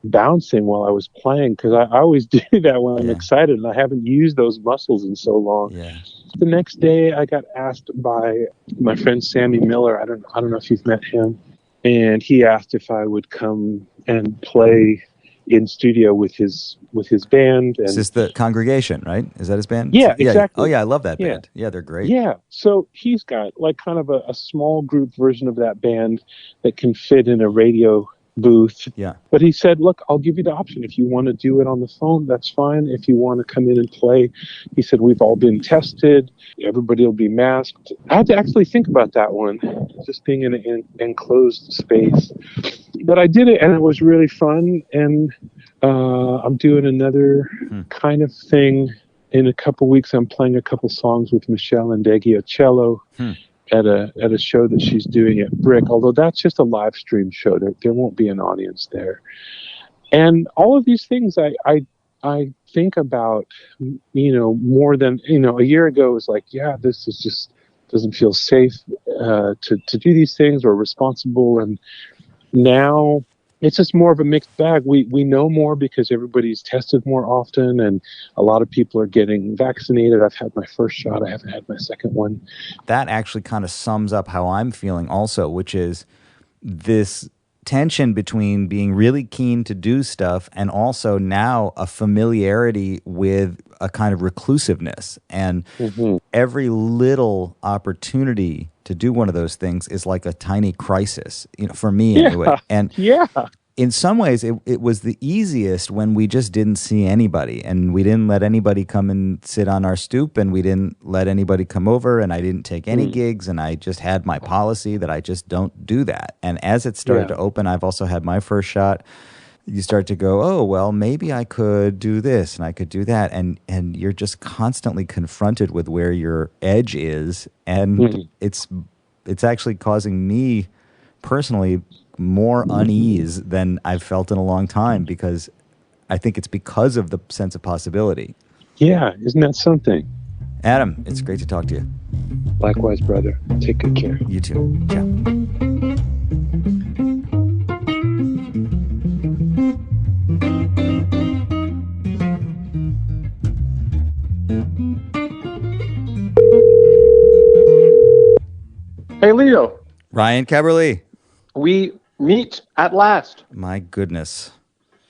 bouncing while I was playing, because I always do that when I'm excited, and I haven't used those muscles in so long. Yeah. The next day, I got asked by my friend Sammy Miller. I don't know if you've met him. And he asked if I would come and play in studio with his band. And is this the Congregation, right? Is that his band? Yeah, exactly. Oh yeah, I love that band. Yeah, they're great. Yeah, so he's got kind of a small group version of that band that can fit in a radio booth. Yeah. But he said, look, I'll give you the option. If you want to do it on the phone, that's fine. If you want to come in and play, he said, we've all been tested. Everybody will be masked. I had to actually think about that one, just being in an enclosed space. But I did it, and it was really fun. And I'm doing another kind of thing in a couple weeks. I'm playing a couple songs with Michelle and Deggy cello. At a show that she's doing at Brick, although that's just a live stream show. There won't be an audience there. And all of these things I think about, more than, a year ago. It was this is just doesn't feel safe to do these things or responsible. And now it's just more of a mixed bag. We know more because everybody's tested more often, and a lot of people are getting vaccinated. I've had my first shot. I haven't had my second one. That actually kind of sums up how I'm feeling also, which is this tension between being really keen to do stuff and also now a familiarity with a kind of reclusiveness. And every little opportunity to do one of those things is like a tiny crisis, for me anyway. And in some ways, it was the easiest when we just didn't see anybody, and we didn't let anybody come and sit on our stoop, and we didn't let anybody come over, and I didn't take any gigs, and I just had my policy that I just don't do that. And as it started to open, I've also had my first shot. You start to go, oh, well, maybe I could do this and I could do that. And you're just constantly confronted with where your edge is. And it's actually causing me personally more unease than I've felt in a long time, because I think it's because of the sense of possibility. Yeah, isn't that something? Adam, it's great to talk to you. Likewise, brother. Take good care. You too. Ciao. Hey, Leo. Ryan Keberle. We meet at last. My goodness.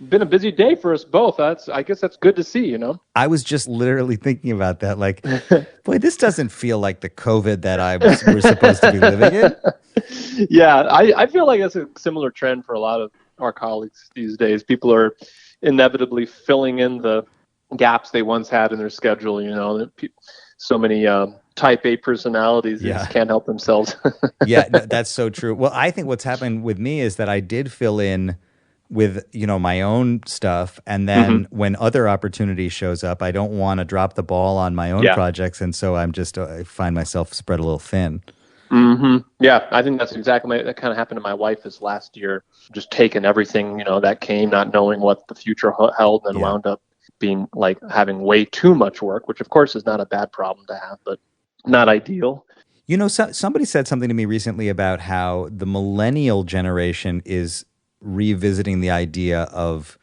Been a busy day for us both. I guess that's good to see, I was just literally thinking about that. Like, boy, this doesn't feel like the COVID that we're supposed to be living in. Yeah, I feel like that's a similar trend for a lot our colleagues these days. People are inevitably filling in the gaps they once had in their schedule. So many type A personalities that just can't help themselves. Yeah, no, that's so true. Well, I think what's happened with me is that I did fill in with, my own stuff. And then when other opportunity shows up, I don't want to drop the ball on my own projects. And so I find myself spread a little thin. Yeah, I think that's exactly that kind of happened to my wife this last year. Just taking everything, that came, not knowing what the future held, and wound up being like having way too much work, which of course is not a bad problem to have, but not ideal. Somebody said something to me recently about how the millennial generation is revisiting the idea of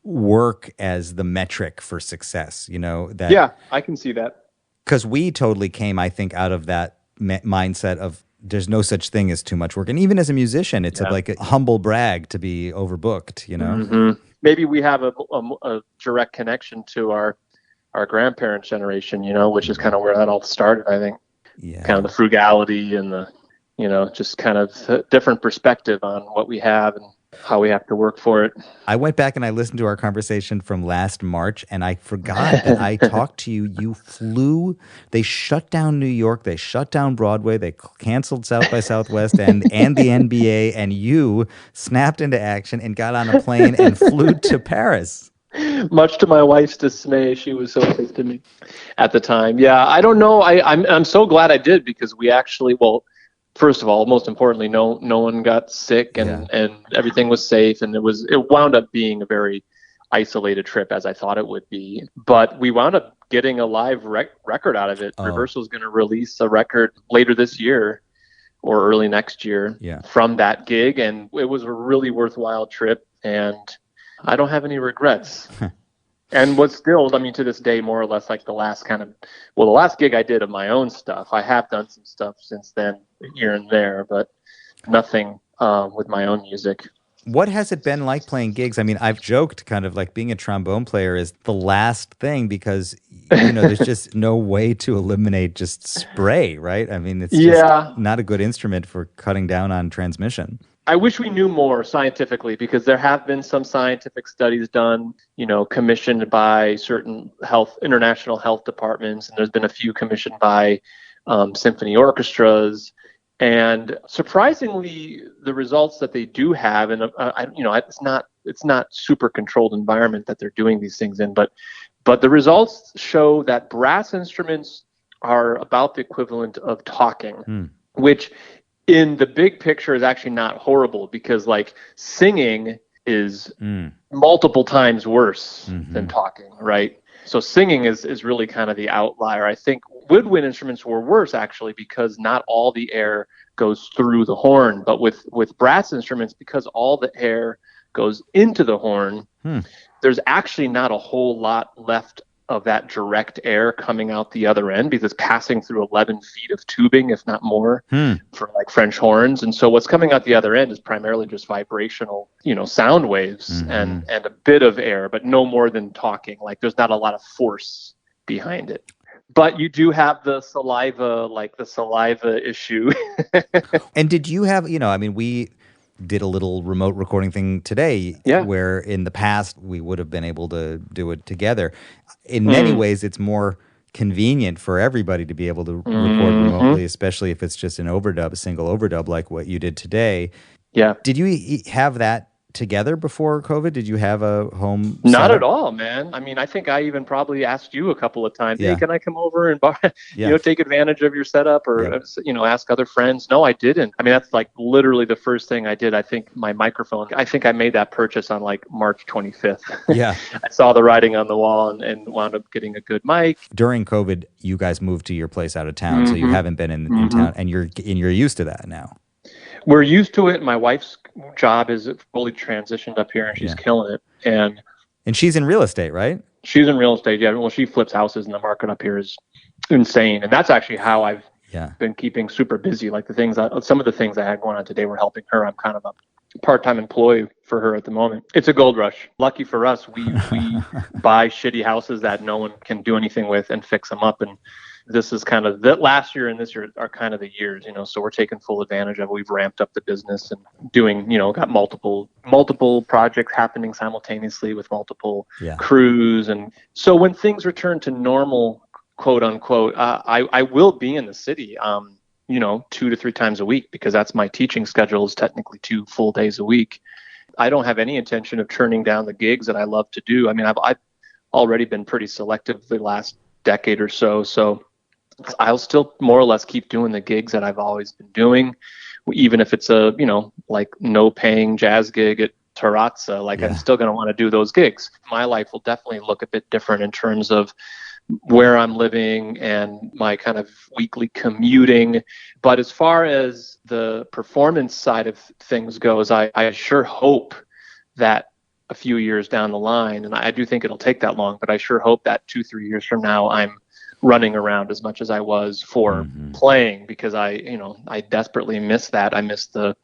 work as the metric for success. Yeah, I can see that. Because we totally came, I think, out of that mindset of there's no such thing as too much work. And even as a musician, it's like a humble brag to be overbooked, Maybe we have a direct connection to our grandparents' generation, which is kind of where that all started, I think. Yeah. Kind of the frugality and the, just kind of a different perspective on what we have and how we have to work for it. I went back and I listened to our conversation from last March, and I forgot that I talked to you. You flew. They shut down New York. They shut down Broadway. They canceled South by Southwest and the NBA, and you snapped into action and got on a plane and flew to Paris. Much to my wife's dismay, she was so pissed at me at the time. Yeah, I don't know. I'm so glad I did, because we actually, first of all, most importantly, no one got sick, and everything was safe, and it wound up being a very isolated trip, as I thought it would be. But we wound up getting a live record out of it. Reversal's going to release a record later this year or early next year from that gig, and it was a really worthwhile trip, and I don't have any regrets. And what's still, to this day, more or less like the last gig I did of my own stuff. I have done some stuff since then, here and there, but nothing with my own music. What has it been like playing gigs? I've joked kind of like being a trombone player is the last thing, because, there's just no way to eliminate just spray, right? It's just not a good instrument for cutting down on transmission. I wish we knew more scientifically, because there have been some scientific studies done, commissioned by certain international health departments, and there's been a few commissioned by symphony orchestras. And surprisingly, the results that they do have, and it's not super controlled environment that they're doing these things in, but the results show that brass instruments are about the equivalent of talking, which in the big picture is actually not horrible, because like singing is multiple times worse than talking, right? So singing is really kind of the outlier. I think woodwind instruments were worse, actually, because not all the air goes through the horn. But with brass instruments, because all the air goes into the horn, there's actually not a whole lot left of that direct air coming out the other end, because it's passing through 11 feet of tubing, if not more, for like French horns. And so what's coming out the other end is primarily just vibrational, sound waves and a bit of air, but no more than talking. Like there's not a lot of force behind it. But you do have the saliva issue. And did you have, we did a little remote recording thing today where in the past we would have been able to do it together. In many ways, it's more convenient for everybody to be able to record remotely, especially if it's just a single overdub like what you did today. Yeah. Did you have that together before COVID? Did you have a home Not setup? At all, man. I think I even probably asked you a couple of times, hey, can I come over and take advantage of your setup or, ask other friends? No, I didn't. That's like literally the first thing I did. I think my microphone, I made that purchase on like March 25th. Yeah. I saw the writing on the wall and wound up getting a good mic. During COVID, you guys moved to your place out of town, so you haven't been in town, and you're used to that now. We're used to it. My wife's job is fully transitioned up here, and she's killing it. And she's in real estate, right? She's in real estate, yeah. Well, she flips houses, and the market up here is insane. And that's actually how I've been keeping super busy. Like some of the things I had going on today were helping her. I'm kind of a part-time employee for her at the moment. It's a gold rush. Lucky for us, we buy shitty houses that no one can do anything with and fix them up. And this is kind of that last year and this year are kind of the years, so we're taking full advantage of it. We've ramped up the business and doing, got multiple projects happening simultaneously with multiple crews. And so when things return to normal, quote unquote, I will be in the city, 2 to 3 times a week, because that's my teaching schedule, is technically 2 full days a week. I don't have any intention of turning down the gigs that I love to do. I mean, I've already been pretty selective the last decade or so. So I'll still more or less keep doing the gigs that I've always been doing, even if it's a, like no paying jazz gig at Terrazza. Like I'm still going to want to do those gigs. My life will definitely look a bit different in terms of where I'm living and my kind of weekly commuting. But as far as the performance side of things goes, I sure hope that a few years down the line, and I do think it'll take that long, but I sure hope that 2-3 years from now, I'm running around as much as I was for playing, because I desperately miss that. I miss the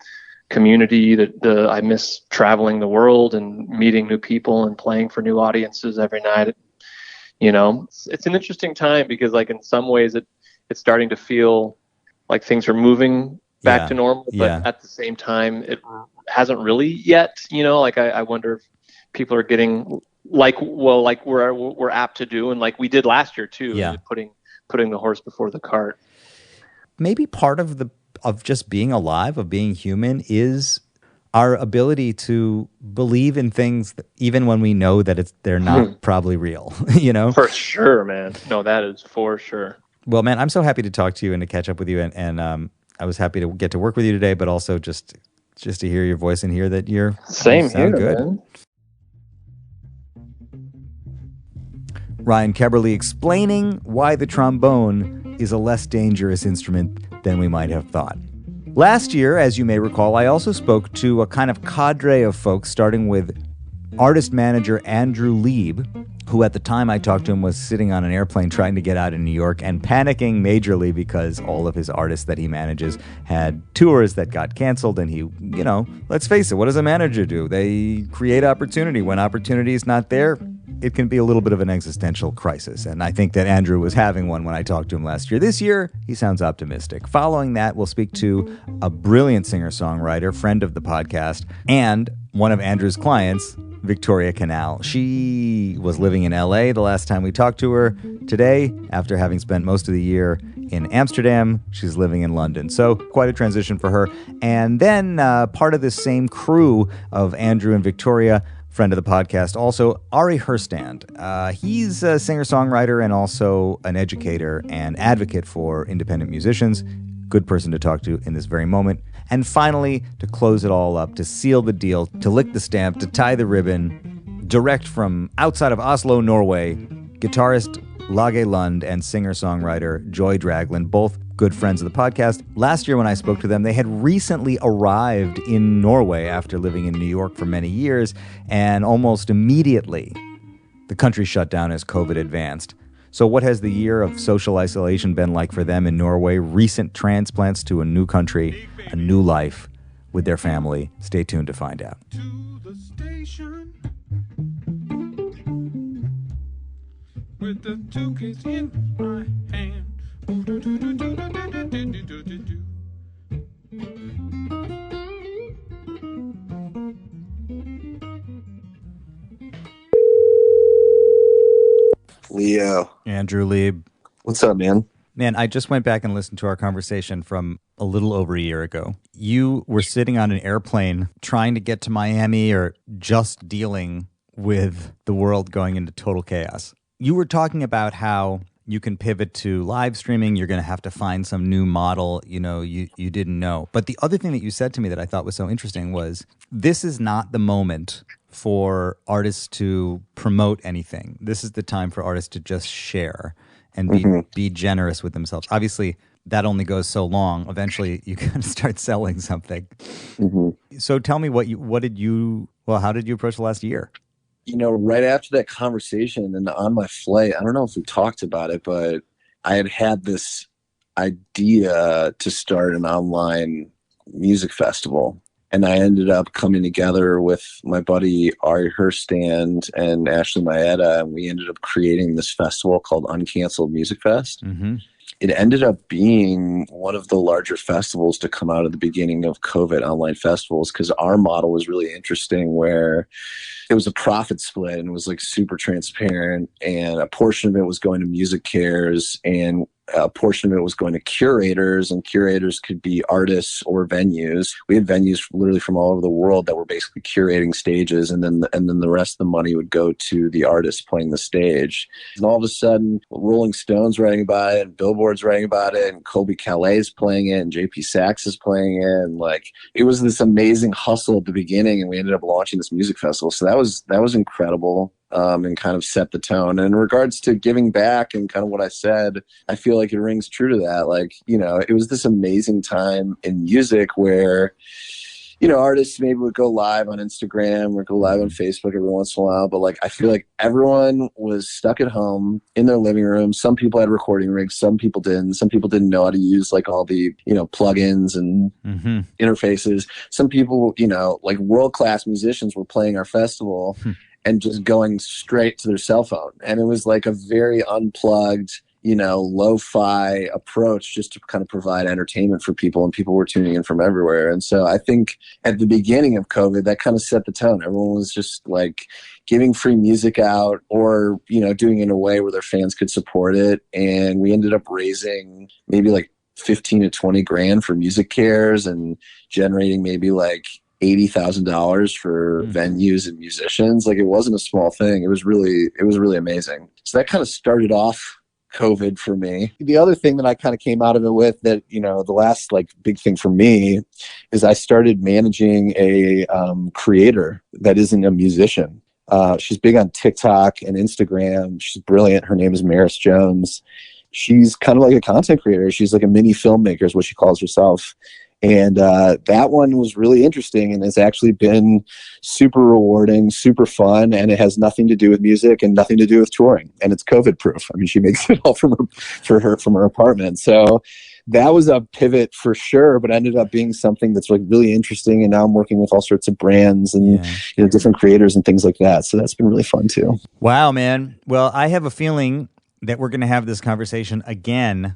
community, I miss traveling the world and meeting new people and playing for new audiences every night. It's an interesting time, because like in some ways it's starting to feel like things are moving back to normal, but at the same time it hasn't really yet. Like I wonder if people are getting like we're apt to do, and like we did last year too, putting the horse before the cart. Maybe part of just being alive, of being human, is our ability to believe in things even when we know that they're not probably real, For sure, man. No, that is for sure. Well, man, I'm so happy to talk to you and to catch up with you, and I was happy to get to work with you today, but also just to hear your voice and hear that you sound good. Man. Ryan Keberle explaining why the trombone is a less dangerous instrument than we might have thought. Last year, as you may recall, I also spoke to a kind of cadre of folks, starting with artist manager Andrew Leib, who at the time I talked to him was sitting on an airplane trying to get out of New York and panicking majorly because all of his artists that he manages had tours that got canceled. And he, let's face it, what does a manager do? They create opportunity. When opportunity is not there, it can be a little bit of an existential crisis. And I think that Andrew was having one when I talked to him last year. This year, he sounds optimistic. Following that, we'll speak to a brilliant singer-songwriter, friend of the podcast, and one of Andrew's clients, Victoria Canal. She was living in LA the last time we talked to her. Today, after having spent most of the year in Amsterdam, she's living in London. So quite a transition for her. And then part of this same crew of Andrew and Victoria, friend of the podcast, also Ari Herstand. He's a singer-songwriter and also an educator and advocate for independent musicians. Good person to talk to in this very moment. And finally, to close it all up, to seal the deal, to lick the stamp, to tie the ribbon, direct from outside of Oslo, Norway, guitarist Lage Lund and singer-songwriter Joy Dragland, both good friends of the podcast. Last year when I spoke to them, they had recently arrived in Norway after living in New York for many years, and almost immediately the country shut down as COVID advanced. So what has the year of social isolation been like for them in Norway? Recent transplants to a new country, a new life with their family. Stay tuned to find out. To the station with the 2 keys in my hand. Leo. Andrew Leib. What's up, man? Man, I just went back and listened to our conversation from a little over a year ago. You were sitting on an airplane trying to get to Miami, or just dealing with the world going into total chaos. You were talking about how you can pivot to live streaming. You're going to have to find some new model, you didn't know. But the other thing that you said to me that I thought was so interesting was, this is not the moment for artists to promote anything. This is the time for artists to just share and be generous with themselves. Obviously, that only goes so long. Eventually, you can start selling something. So tell me, how did you approach the last year? Right after that conversation and on my flight, I don't know if we talked about it, but I had this idea to start an online music festival. And I ended up coming together with my buddy Ari Herstand and Ashley Maeda, and we ended up creating this festival called Uncanceled Music Fest. Mm-hmm. It ended up being one of the larger festivals to come out of the beginning of COVID, online festivals, because our model was really interesting, where it was a profit split and it was like super transparent, and a portion of it was going to music cares, and a portion of it was going to curators, and curators could be artists or venues. We had venues literally from all over the world that were basically curating stages, and then the rest of the money would go to the artists playing the stage. And all of a sudden, Rolling Stone's writing about it, and Billboard's writing about it, and Colby Calais playing it, and JP Saxe is playing it, and like it was this amazing hustle at the beginning, and we ended up launching this music festival. So that was incredible. And kind of set the tone. And in regards to giving back and kind of what I said, I feel like it rings true to that. Like, you know, it was this amazing time in music where, you know, artists maybe would go live on Instagram or go live on Facebook every once in a while. But like, I feel like everyone was stuck at home in their living room. Some people had recording rigs, some people didn't. Some people didn't know how to use like all the, you know, plugins and interfaces. Some people, you know, like world-class musicians were playing our festival and just going straight to their cell phone. And it was like a very unplugged, you know, lo-fi approach just to kind of provide entertainment for people, and people were tuning in from everywhere. And so I think at the beginning of COVID, that kind of set the tone. Everyone was just like giving free music out, or, you know, doing it in a way where their fans could support it. And we ended up raising maybe like 15 to 20 grand for music cares, and generating maybe like $80,000 for venues and musicians. Like, it wasn't a small thing. It was really amazing. So that kind of started off COVID for me. The other thing that I kind of came out of it with, that, you know, the last like big thing for me is I started managing a creator that isn't a musician. She's big on TikTok and Instagram. She's brilliant. Her name is Maris Jones. She's kind of like a content creator. She's like a mini filmmaker is what she calls herself. And that one was really interesting, and it's actually been super rewarding, super fun, and it has nothing to do with music and nothing to do with touring. And it's COVID proof. I mean, she makes it all from her apartment. So that was a pivot for sure, but ended up being something that's like really interesting. And now I'm working with all sorts of brands and you know, different creators and things like that. So that's been really fun too. Wow, man. Well, I have a feeling that we're going to have this conversation again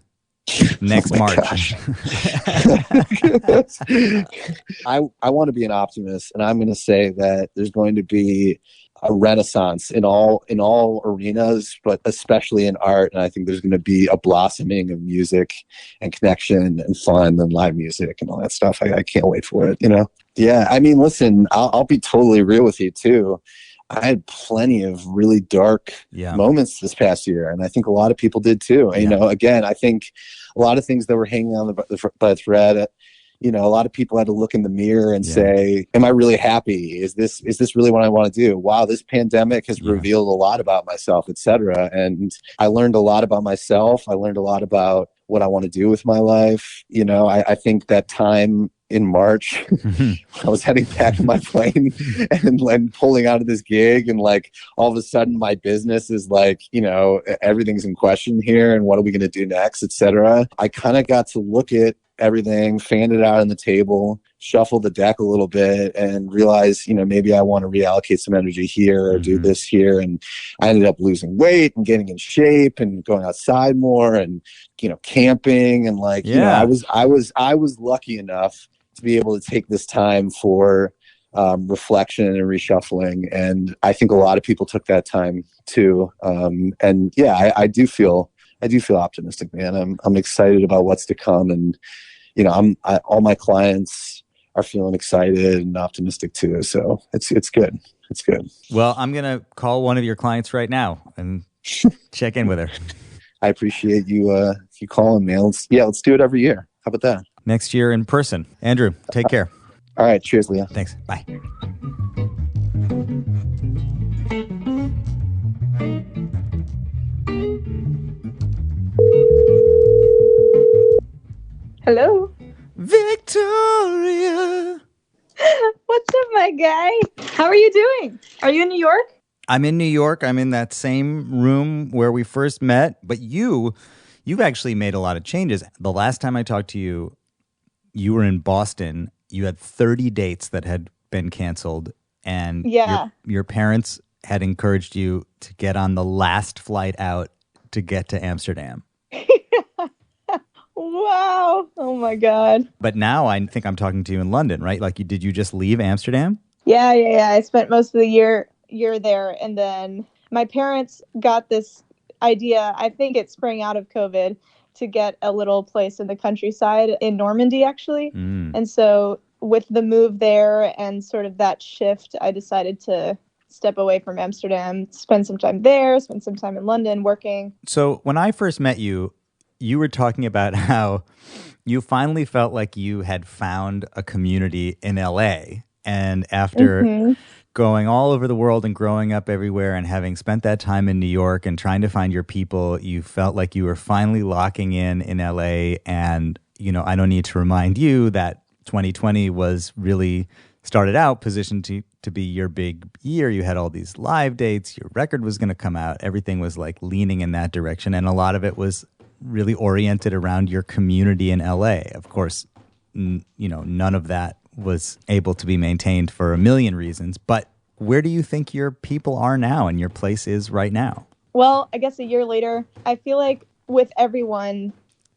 next March. I want to be an optimist, and I'm going to say that there's going to be a renaissance in all arenas, but especially in art. And I think there's going to be a blossoming of music and connection and fun and live music and all that stuff. I can't wait for it, you know? Yeah. I mean, listen, I'll be totally real with you too. I had plenty of really dark moments this past year, and I think a lot of people did too. And, you know, again, I think a lot of things that were hanging on by the thread, you know, a lot of people had to look in the mirror and say, am I really happy? Is this really what I want to do? Wow, this pandemic has revealed a lot about myself, et cetera. And I learned a lot about myself. I learned a lot about what I want to do with my life. You know, I think that time in March, I was heading back on my plane and pulling out of this gig, and like all of a sudden my business is like, you know, everything's in question here, and what are we going to do next, etc. I kind of got to look at everything, fan it out on the table, shuffle the deck a little bit, and realize, you know, maybe I want to reallocate some energy here or do this here. And I ended up losing weight and getting in shape and going outside more and, you know, camping, and like, you know, I was lucky enough to be able to take this time for reflection and reshuffling. And I think a lot of people took that time too. And yeah, I do feel optimistic, man. I'm excited about what's to come. And, you know, all my clients are feeling excited and optimistic too. So it's good. It's good. Well, I'm going to call one of your clients right now and check in with her. I appreciate you calling me. Let's do it every year. How about that? Next year in person. Andrew, take care. All right. Cheers, Leah. Thanks. Bye. Hello. Victoria. What's up, my guy? How are you doing? Are you in New York? I'm in New York. I'm in that same room where we first met. But you've actually made a lot of changes. The last time I talked to you, you were in Boston. you had 30 dates that had been canceled, and your parents had encouraged you to get on the last flight out to get to Amsterdam. Wow. Oh my God. But now I think I'm talking to you in London, right? Like, did you just leave Amsterdam? Yeah. I spent most of the year there, and then my parents got this idea. I think it sprang out of COVID to get a little place in the countryside in Normandy, actually. And so with the move there and sort of that shift, I decided to step away from Amsterdam, spend some time there, spend some time in London working. So when I first met you, you were talking about how you finally felt like you had found a community in LA. And after going all over the world and growing up everywhere and having spent that time in New York and trying to find your people, you felt like you were finally locking in LA. And, you know, I don't need to remind you that 2020 was really started out positioned to be your big year. You had all these live dates, your record was going to come out, everything was like leaning in that direction. And a lot of it was really oriented around your community in LA. Of course, you know, none of that was able to be maintained for a million reasons. But where do you think your people are now and your place is right now? Well, I guess a year later, I feel like with everyone,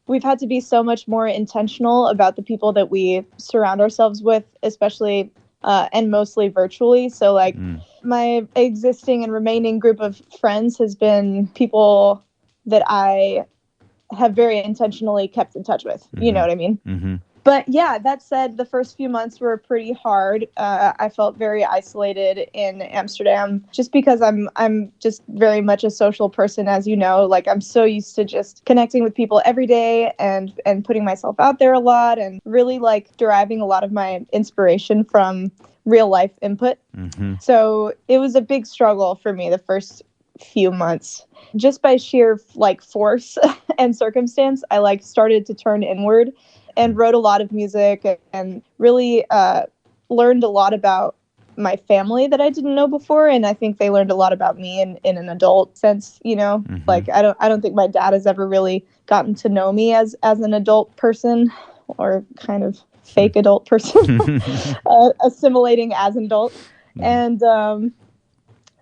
we've had to be so much more intentional about the people that we surround ourselves with, especially and mostly virtually. So like my existing and remaining group of friends has been people that I have very intentionally kept in touch with. You know what I mean? But yeah, that said, the first few months were pretty hard. I felt very isolated in Amsterdam just because I'm just very much a social person, as you know. Like, I'm so used to just connecting with people every day and putting myself out there a lot and really like deriving a lot of my inspiration from real life input. So it was a big struggle for me the first few months. Just by sheer like force and circumstance, I like started to turn inward and wrote a lot of music and really learned a lot about my family that I didn't know before. And I think they learned a lot about me in an adult sense, you know. Like I don't think my dad has ever really gotten to know me as an adult person, or kind of fake adult person, assimilating as an adult. And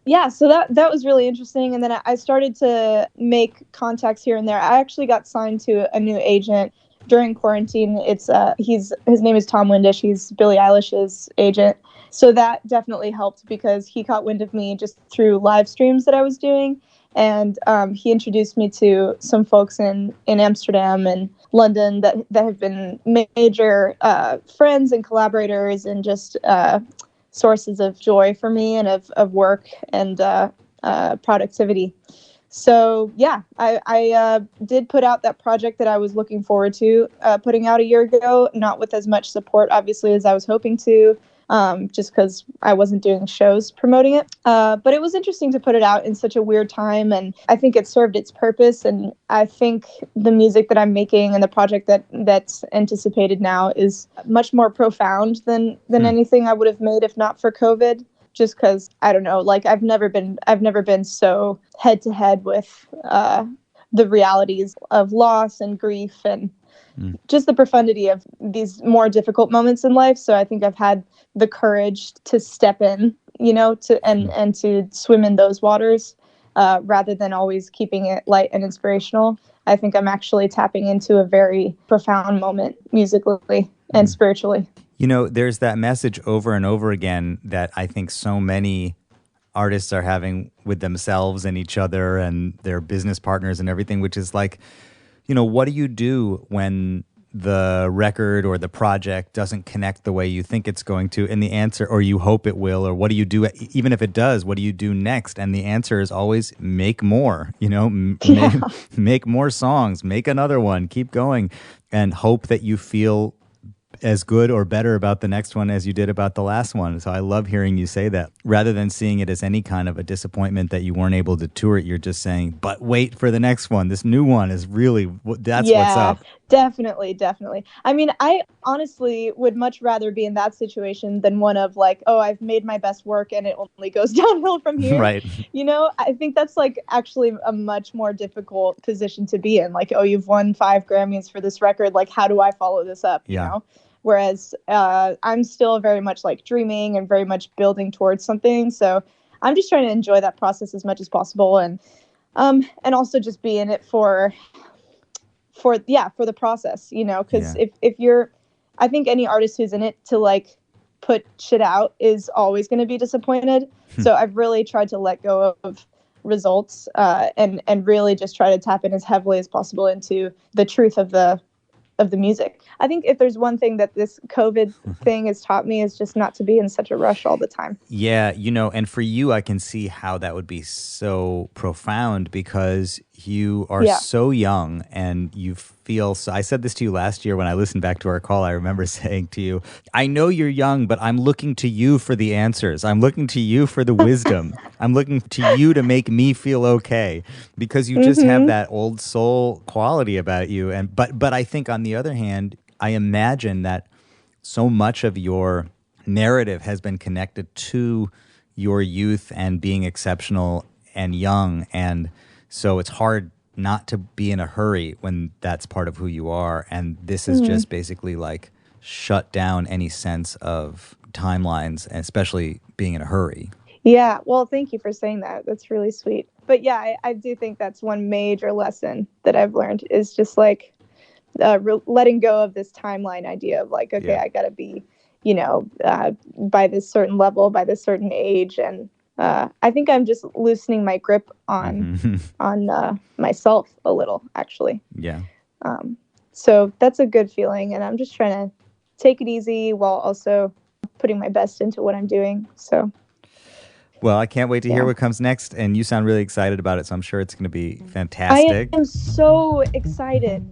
yeah, so that was really interesting. And then I started to make contacts here and there. I actually got signed to a new agent during quarantine. It's his name is Tom Windish. He's Billie Eilish's agent. So that definitely helped because he caught wind of me just through live streams that I was doing. And he introduced me to some folks in Amsterdam and London that have been major friends and collaborators and just sources of joy for me and of work and productivity. So yeah, I did put out that project that I was looking forward to putting out a year ago, not with as much support, obviously, as I was hoping to, just because I wasn't doing shows promoting it. But it was interesting to put it out in such a weird time, and I think it served its purpose. And I think the music that I'm making and the project that's anticipated now is much more profound than anything I would have made if not for COVID. Just because, I don't know, like I've never been so head to head with the realities of loss and grief and just the profundity of these more difficult moments in life. So I think I've had the courage to step in, you know, and to swim in those waters rather than always keeping it light and inspirational. I think I'm actually tapping into a very profound moment musically and spiritually. You know, there's that message over and over again that I think so many artists are having with themselves and each other and their business partners and everything, which is like, you know, what do you do when the record or the project doesn't connect the way you think it's going to? And the answer, or you hope it will, or what do you do, even if it does, what do you do next? And the answer is always make more, you know, make more songs, make another one, keep going, and hope that you feel as good or better about the next one as you did about the last one. So I love hearing you say that. Rather than seeing it as any kind of a disappointment that you weren't able to tour it, you're just saying, but wait for the next one. This new one is really, that's what's up. Definitely. I mean, I honestly would much rather be in that situation than one of like, oh, I've made my best work and it only goes downhill from here. Right. You know, I think that's like actually a much more difficult position to be in. Like, oh, you've won 5 Grammys for this record. Like, how do I follow this up? You know? whereas I'm still very much like dreaming and very much building towards something. So I'm just trying to enjoy that process as much as possible, and also just be in it for the process, because if you're, I think any artist who's in it to like put shit out is always going to be disappointed. So I've really tried to let go of results and really just try to tap in as heavily as possible into the truth of the music. I think if there's one thing that this COVID thing has taught me is just not to be in such a rush all the time. Yeah, and for you, I can see how that would be so profound because you are so young and you feel so. I said this to you last year when I listened back to our call. I remember saying to you, I know you're young, but I'm looking to you for the answers. I'm looking to you for the wisdom. I'm looking to you to make me feel okay because you just have that old soul quality about you. But I think on the other hand, I imagine that so much of your narrative has been connected to your youth and being exceptional and young, and so it's hard not to be in a hurry when that's part of who you are, and this is just basically like shut down any sense of timelines, and especially being in a hurry. Yeah, well, thank you for saying that. That's really sweet. But yeah, I do think that's one major lesson that I've learned is just like letting go of this timeline idea of like, okay, I gotta be by this certain level, by this certain age. And I think I'm just loosening my grip on myself a little, actually. Yeah. So that's a good feeling. And I'm just trying to take it easy while also putting my best into what I'm doing. So. Well, I can't wait to hear what comes next. And you sound really excited about it. So I'm sure it's going to be fantastic. I am so excited.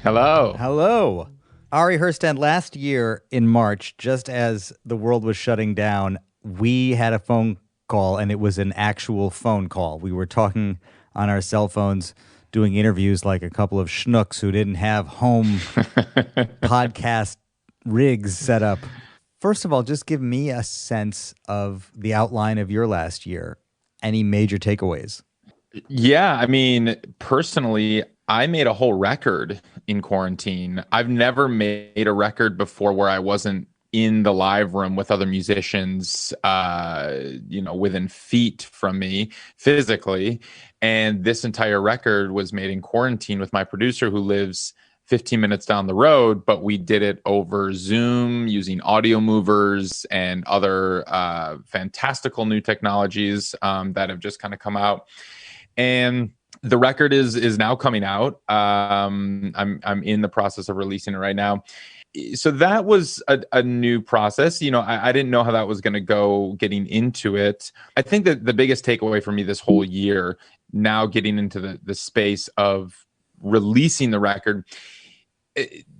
Hello. Ari Herstand, last year in March, just as the world was shutting down, we had a phone call, and it was an actual phone call. We were talking on our cell phones, doing interviews like a couple of schnooks who didn't have home podcast rigs set up. First of all, just give me a sense of the outline of your last year. Any major takeaways? Yeah, I mean, personally, I made a whole record in quarantine. I've never made a record before where I wasn't in the live room with other musicians, within feet from me physically. And this entire record was made in quarantine with my producer who lives 15 minutes down the road, but we did it over Zoom using audio movers and other fantastical new technologies that have just kind of come out. And the record is now coming out. I'm in the process of releasing it right now. So that was a new process. I didn't know how that was going to go getting into it. I think that the biggest takeaway for me this whole year, now getting into the space of releasing the record,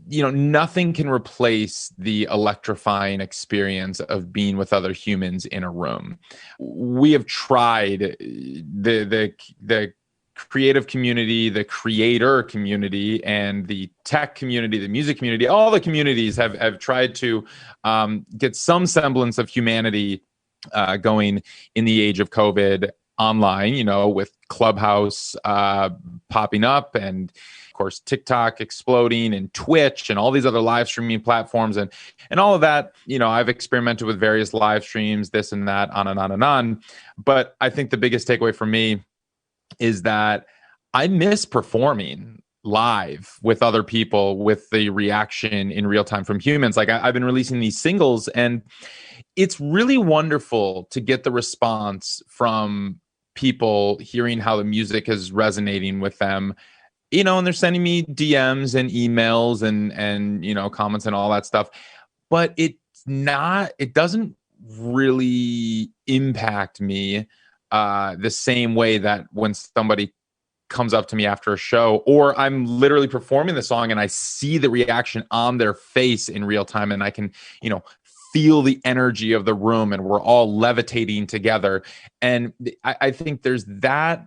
nothing can replace the electrifying experience of being with other humans in a room. We have tried the creative community, the creator community, and the tech community, the music community. All the communities have tried to get some semblance of humanity going in the age of COVID online, with Clubhouse popping up, and of course TikTok exploding, and Twitch and all these other live streaming platforms, and all of that. I've experimented with various live streams, this and that, on and on and on. But I think the biggest takeaway for me is that I miss performing live with other people, with the reaction in real time from humans. Like I've been releasing these singles, and it's really wonderful to get the response from people hearing how the music is resonating with them, and they're sending me DMs and emails and comments and all that stuff. But it doesn't really impact me the same way that when somebody comes up to me after a show, or I'm literally performing the song and I see the reaction on their face in real time, and I can, feel the energy of the room, and we're all levitating together. And I think there's that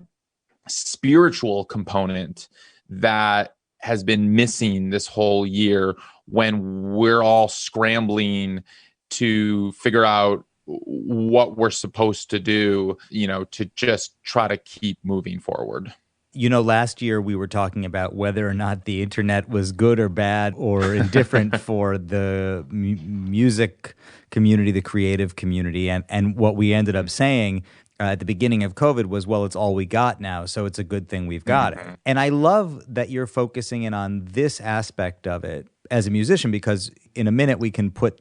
spiritual component that has been missing this whole year, when we're all scrambling to figure out what we're supposed to do, to just try to keep moving forward. Last year we were talking about whether or not the internet was good or bad or indifferent for the music community, the creative community. And what we ended up saying at the beginning of COVID was, well, it's all we got now, so it's a good thing we've got it. And I love that you're focusing in on this aspect of it as a musician, because in a minute we can put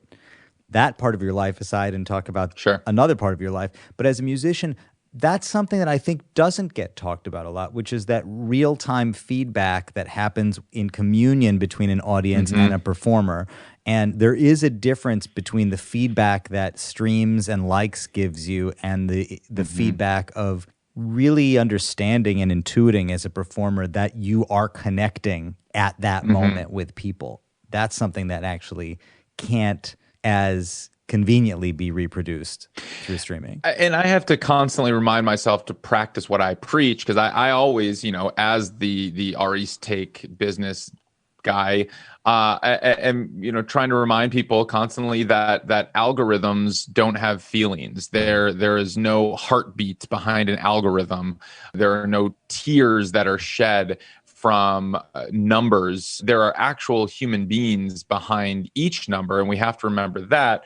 that part of your life aside and talk about another part of your life. But as a musician, that's something that I think doesn't get talked about a lot, which is that real-time feedback that happens in communion between an audience and a performer. And there is a difference between the feedback that streams and likes gives you and the feedback of really understanding and intuiting as a performer that you are connecting at that moment with people. That's something that actually can't as conveniently be reproduced through streaming. And I have to constantly remind myself to practice what I preach, because I always, as the Ari's Take business guy, am trying to remind people constantly that algorithms don't have feelings. There is no heartbeat behind an algorithm. There are no tears that are shed from numbers. There are actual human beings behind each number, and we have to remember that.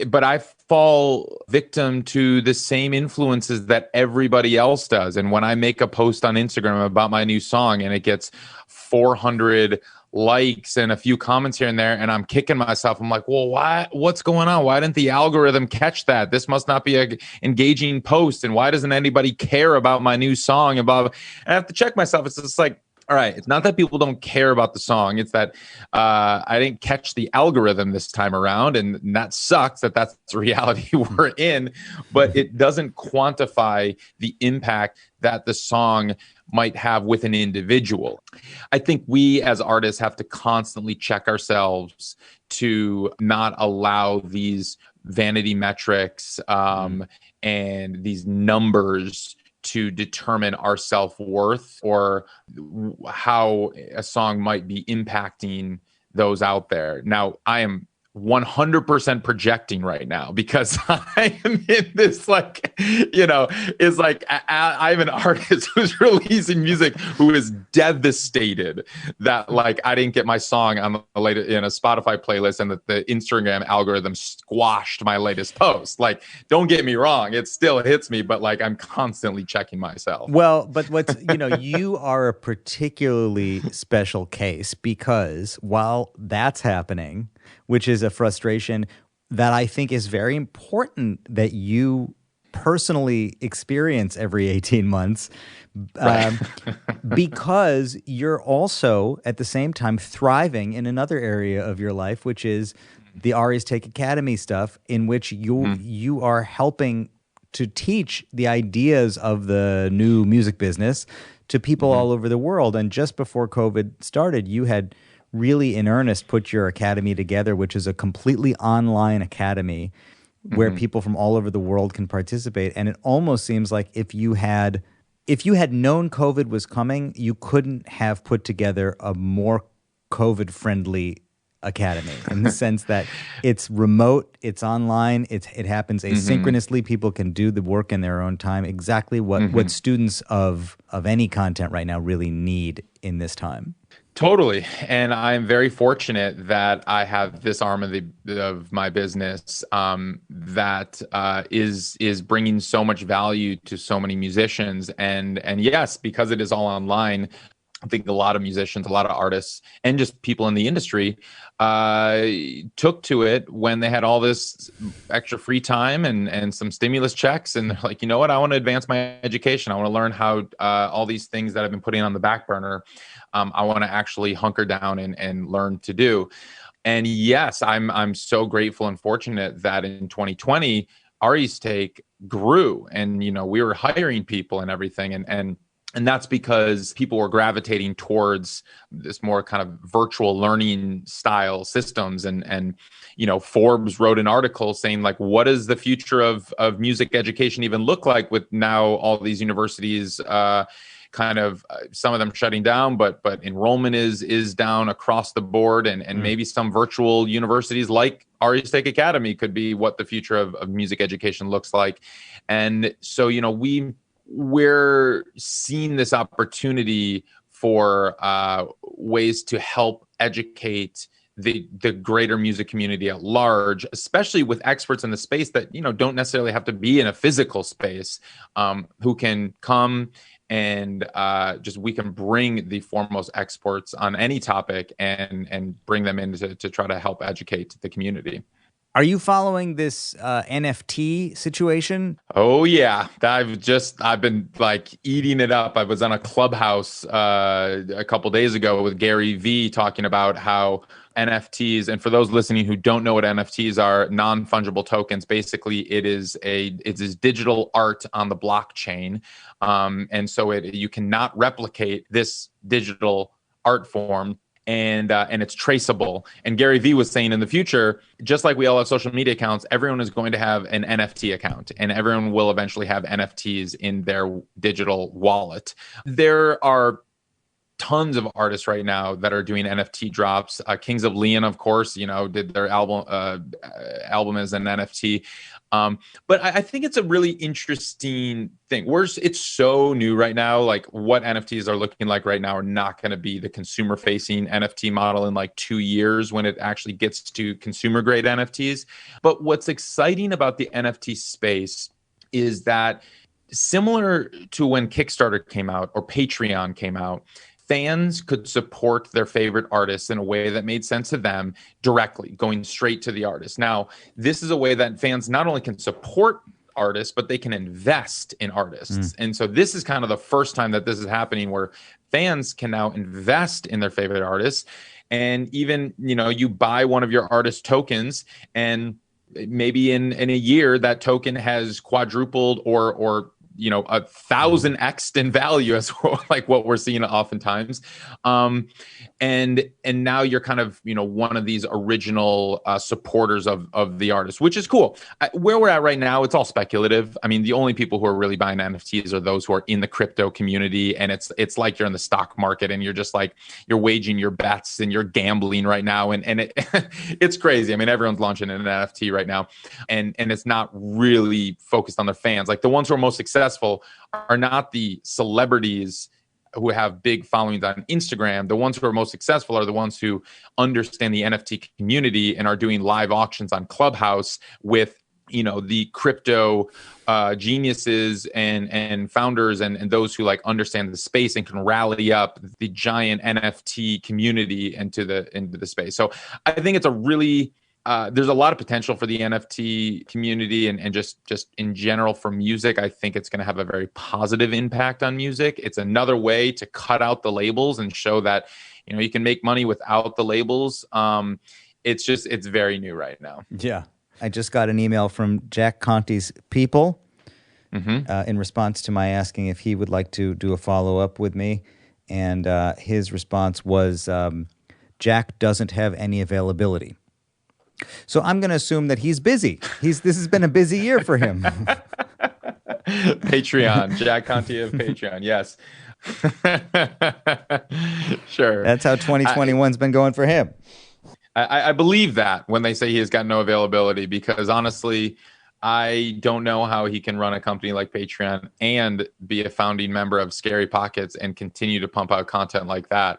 But I fall victim to the same influences that everybody else does. And when I make a post on Instagram about my new song and it gets 400 likes and a few comments here and there, and I'm kicking myself, I'm like, well, what's going on? Why didn't the algorithm catch that? This must not be an engaging post. And why doesn't anybody care about my new song? And I have to check myself. It's just like, all right, it's not that people don't care about the song. It's that I didn't catch the algorithm this time around, and that sucks that's the reality we're in. But it doesn't quantify the impact that the song might have with an individual. I think we as artists have to constantly check ourselves to not allow these vanity metrics and these numbers to determine our self-worth or how a song might be impacting those out there. Now, I am 100% projecting right now because I am in this it's like I'm an artist who's releasing music who is devastated that I didn't get my song on the latest in a Spotify playlist and that the Instagram algorithm squashed my latest post. Don't get me wrong, it still hits me, but I'm constantly checking myself. Well, but what's you are a particularly special case because while that's happening, which is a frustration that I think is very important that you personally experience every 18 months, because you're also at the same time thriving in another area of your life, which is the Ari's Take Academy stuff, in which you are helping to teach the ideas of the new music business to people all over the world. And just before COVID started, you had really in earnest put your academy together, which is a completely online academy where people from all over the world can participate. And it almost seems like if you had known COVID was coming, you couldn't have put together a more COVID-friendly academy in the sense that it's remote, it's online, it happens asynchronously. People can do the work in their own time. Exactly what students of any content right now really need in this time. Totally. And I'm very fortunate that I have this arm of my business that is bringing so much value to so many musicians. And yes, because it is all online, I think a lot of musicians, a lot of artists, and just people in the industry took to it when they had all this extra free time and some stimulus checks. And they're like, you know what? I want to advance my education. I want to learn how all these things that I've been putting on the back burner, I want to actually hunker down and learn to do. And yes, I'm so grateful and fortunate that in 2020, Ari's Take grew, and we were hiring people and everything, and that's because people were gravitating towards this more kind of virtual learning style systems. And Forbes wrote an article saying, what does the future of music education even look like with now all these universities kind of some of them shutting down, but enrollment is down across the board, and maybe some virtual universities like Ari Herstand Academy could be what the future of music education looks like. And so, you know, we're seeing this opportunity for ways to help educate the greater music community at large, especially with experts in the space that, you know, don't necessarily have to be in a physical space, who can come and we can bring the foremost experts on any topic and bring them in to try to help educate the community. Are you following this NFT situation? Oh yeah, I've been like eating it up. I was on a Clubhouse a couple days ago with Gary V talking about how NFTs, and for those listening who don't know what NFTs are, non-fungible tokens. Basically, it's digital art on the blockchain, and so you cannot replicate this digital art form. And it's traceable. And Gary V was saying in the future, just like we all have social media accounts, everyone is going to have an NFT account, and everyone will eventually have NFTs in their digital wallet. There are tons of artists right now that are doing NFT drops. Kings of Leon, of course, you know, did their album as an NFT. But I think it's a really interesting thing. It's so new right now. Like what NFTs are looking like right now are not going to be the consumer facing NFT model in like 2 years when it actually gets to consumer grade NFTs. But what's exciting about the NFT space is that similar to when Kickstarter came out or Patreon came out, fans could support their favorite artists in a way that made sense to them directly, going straight to the artist. Now, this is a way that fans not only can support artists, but they can invest in artists. And so this is kind of the first time that this is happening where fans can now invest in their favorite artists. And even, you know, you buy one of your artist tokens, and maybe in a year that token has quadrupled or you know, 1,000x in value, as like what we're seeing oftentimes. And now you're kind of, you know, one of these original supporters of the artist, which is cool. Where we're at right now, it's all speculative. I mean, the only people who are really buying NFTs are those who are in the crypto community. And it's like you're in the stock market and you're just like, you're waging your bets and you're gambling right now. And it's crazy. I mean, everyone's launching an NFT right now, and it's not really focused on their fans. Like the ones who are most successful are not the celebrities who have big followings on Instagram. The ones who are most successful are the ones who understand the NFT community and are doing live auctions on Clubhouse with, you know, the crypto geniuses and founders and those who like understand the space and can rally up the giant NFT community into the space. So I think it's a really there's a lot of potential for the NFT community and just in general for music. I think it's going to have a very positive impact on music. It's another way to cut out the labels and show that, you know, you can make money without the labels. It's very new right now. Yeah. I just got an email from Jack Conte's People in response to my asking if he would like to do a follow-up with me. And his response was, Jack doesn't have any availability. So I'm going to assume that he's busy. This has been a busy year for him. Patreon, Jack Conte of Patreon, yes. Sure. That's how 2021's been going for him. I believe that when they say he has got no availability, because honestly, I don't know how he can run a company like Patreon and be a founding member of Scary Pockets and continue to pump out content like that.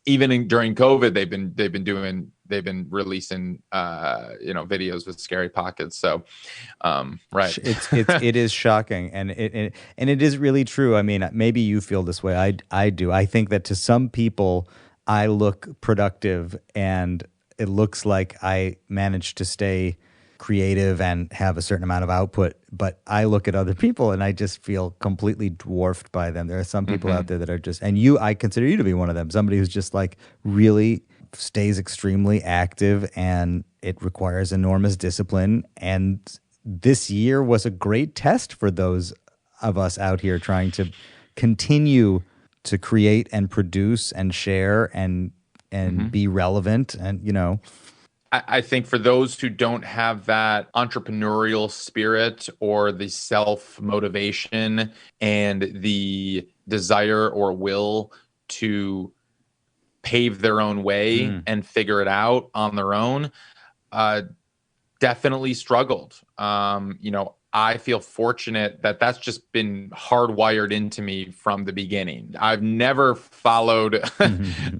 Even during COVID, they've been releasing videos with Scary Pockets. So right, it is shocking, and it is really true. I mean, maybe you feel this way. I do. I think that to some people, I look productive, and it looks like I managed to stay creative and have a certain amount of output, but I look at other people and I just feel completely dwarfed by them. There are some people out there that are just, and I consider you to be one of them, somebody who's just like really stays extremely active, and it requires enormous discipline. And this year was a great test for those of us out here trying to continue to create and produce and share and be relevant. And, you know, I think for those who don't have that entrepreneurial spirit or the self-motivation and the desire or will to pave their own way and figure it out on their own, definitely struggled. I feel fortunate that that's just been hardwired into me from the beginning. I've never followed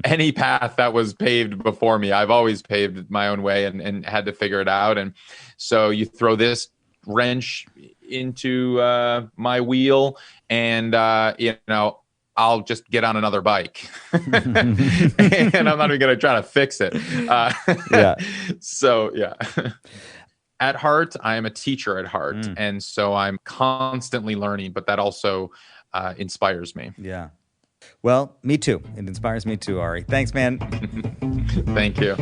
any path that was paved before me. I've always paved my own way and had to figure it out. And so you throw this wrench into my wheel and, I'll just get on another bike and I'm not even going to try to fix it. Yeah. So, yeah. At heart, I am a teacher at heart. And so I'm constantly learning, but that also inspires me. Yeah. Well, me too. It inspires me too, Ari. Thanks, man. Thank you.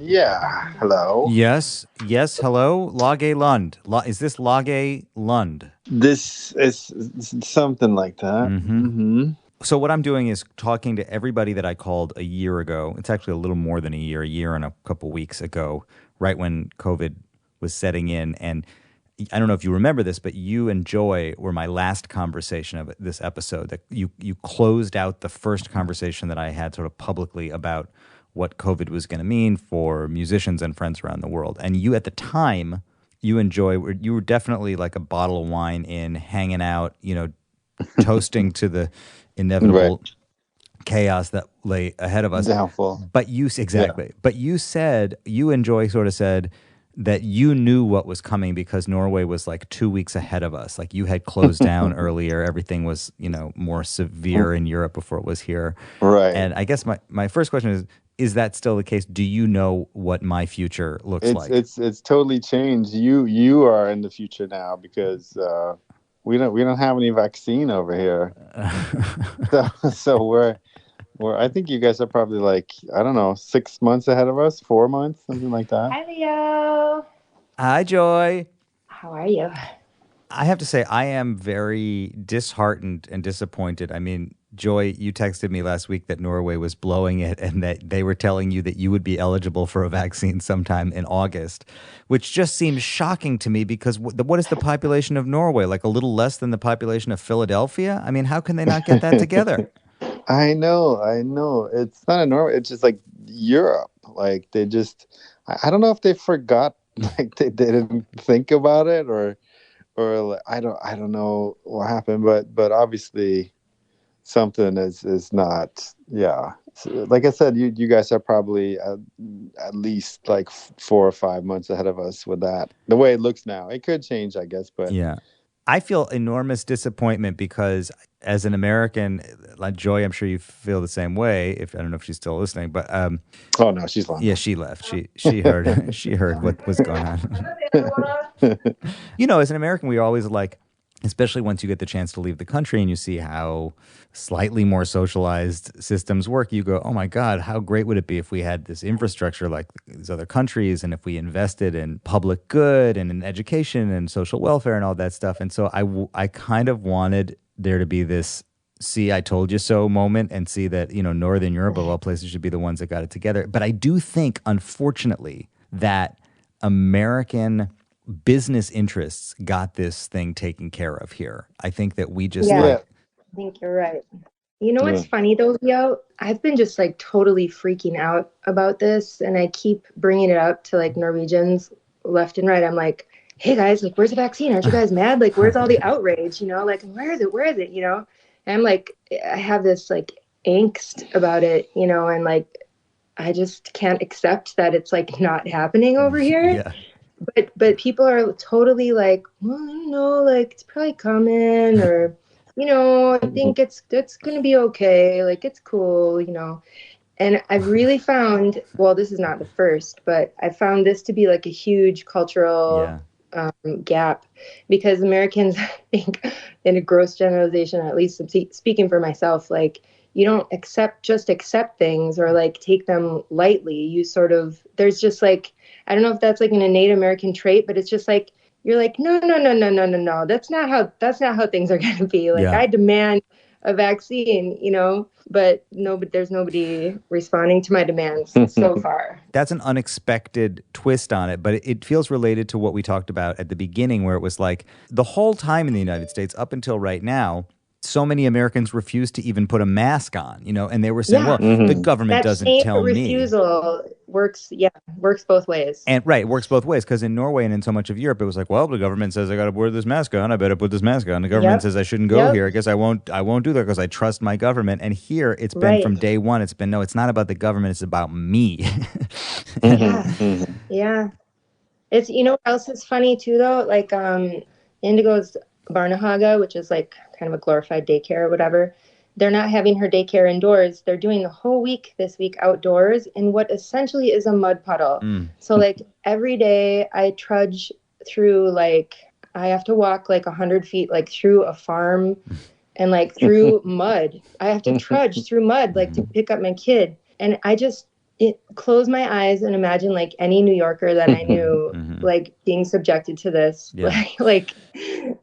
Yeah. Hello. Yes. Hello. Lage Lund. Is this Lage Lund? This is something like that. Mm-hmm. So what I'm doing is talking to everybody that I called a year ago. It's actually a little more than a year and a couple weeks ago, right when COVID was setting in. And I don't know if you remember this, but you and Joy were my last conversation of this episode. That you closed out the first conversation that I had sort of publicly about what COVID was going to mean for musicians and friends around the world. And you, at the time, you and Joy, you were definitely like a bottle of wine in, hanging out, toasting to the inevitable chaos that lay ahead of us. Downfall. But you and Joy sort of said that you knew what was coming because Norway was like 2 weeks ahead of us. Like you had closed down earlier. Everything was, more severe in Europe before it was here. Right. And I guess my first question is that still the case? Do you know what my future looks like? It's totally changed. You are in the future now because we don't have any vaccine over here. so we're I think you guys are probably like, I don't know, 6 months ahead of us, 4 months, something like that. Hi, Leo. Hi, Joy. How are you? I have to say, I am very disheartened and disappointed. I mean, Joy, you texted me last week that Norway was blowing it and that they were telling you that you would be eligible for a vaccine sometime in August, which just seems shocking to me because what is the population of Norway? Like a little less than the population of Philadelphia? I mean, how can they not get that together? I know. It's not in Norway. It's just like Europe. Like they just, I don't know if they forgot, like they didn't think about it or like, I don't know what happened, but obviously something is not. Yeah, so, like I said, you guys are probably at least like 4 or 5 months ahead of us with that. The way it looks now, it could change, I guess. But yeah, I feel enormous disappointment because as an American, like Joy, I'm sure you feel the same way. I don't know if she's still listening, but oh no, she's long. Yeah, she left. She heard she heard what was going on. As an American, we always like, especially once you get the chance to leave the country and you see how slightly more socialized systems work, you go, oh my God, how great would it be if we had this infrastructure like these other countries and if we invested in public good and in education and social welfare and all that stuff. And so I kind of wanted there to be this see I told you so moment and see that, Northern Europe of all places should be the ones that got it together. But I do think, unfortunately, that American business interests got this thing taken care of here. I think that we just I think you're right. You know what's funny though, Leo? I've been just like totally freaking out about this and I keep bringing it up to like Norwegians left and right. I'm like, hey guys, like where's the vaccine? Aren't you guys mad? Like where's all the outrage? Like where is it? And I'm like, I have this like angst about it, and like I just can't accept that it's like not happening over here. Yeah. But people are totally like, well, like it's probably coming, or I think it's gonna be okay, like it's cool, And I've really found, well, this is not the first, but I found this to be like a huge cultural gap, because Americans, I think, in a gross generalization, at least speaking for myself, like you don't accept things or like take them lightly. You sort of, there's just like, I don't know if that's like an innate American trait, but it's just like, you're like, no. That's not how things are going to be. Like, I demand a vaccine, you know, but there's nobody responding to my demands so far. That's an unexpected twist on it, but it feels related to what we talked about at the beginning, where it was like the whole time in the United States up until right now, so many Americans refused to even put a mask on, you know, and they were saying, well, the government doesn't tell me. Refusal works both ways. And it works both ways, because in Norway and in so much of Europe, it was like, well, the government says I got to wear this mask on, I better put this mask on. The government says I shouldn't go here. I guess I won't do that because I trust my government. And here it's been from day one, it's been, no, it's not about the government, it's about me. Yeah. It's, you know what else is funny too though? Like Indigo's Barnehage, which is like kind of a glorified daycare or whatever, they're not having her daycare indoors. They're doing the whole week this week outdoors in what essentially is a mud puddle. So like every day I trudge through, like I have to walk like 100 feet like through a farm and like through mud. I have to trudge through mud like to pick up my kid. And I just close my eyes and imagine like any New Yorker that I knew like being subjected to this, like,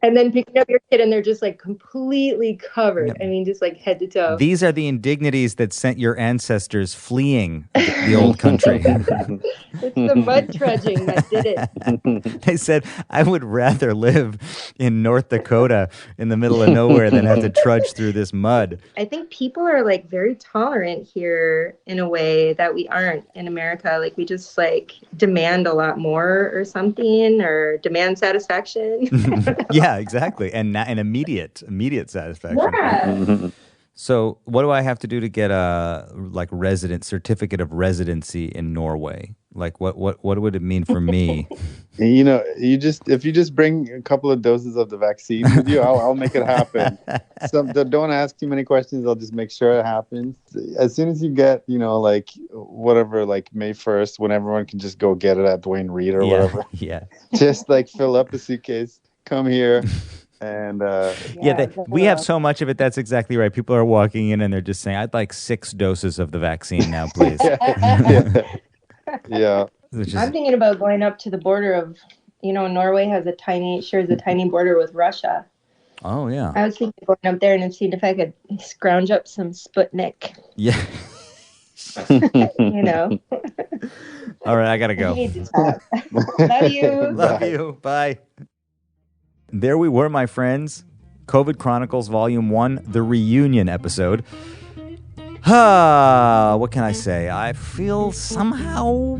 and then picking up your kid and they're just like completely covered. I mean, just like head to toe. These are the indignities that sent your ancestors fleeing the old country. It's the mud trudging that did it. They said, I would rather live in North Dakota in the middle of nowhere than have to trudge through this mud. I think people are like very tolerant here in a way that we aren't in America. Like we just like demand a lot more or something, or demand satisfaction. Yeah, exactly. And immediate satisfaction. Yeah. So what do I have to do to get a like certificate of residency in Norway? Like what would it mean for me? You know, if you just bring a couple of doses of the vaccine with you, I'll make it happen. So don't ask too many questions. I'll just make sure it happens. As soon as you get, you know, like whatever, like May 1st, when everyone can just go get it at Dwayne Reed or whatever. Yeah. Just like fill up a suitcase, come here. And we have so much of it. That's exactly right. People are walking in and they're just saying, I'd like 6 doses of the vaccine now, please. Yeah. I'm thinking about going up to the border of, you know, Norway shares a tiny border with Russia. Oh, yeah. I was thinking of going up there and seeing if I could scrounge up some Sputnik. Yeah. You know. All right, I got to go. We need to talk. Love you. Love you. Bye. There we were, my friends. COVID Chronicles Volume 1, the reunion episode. What can I say? I feel somehow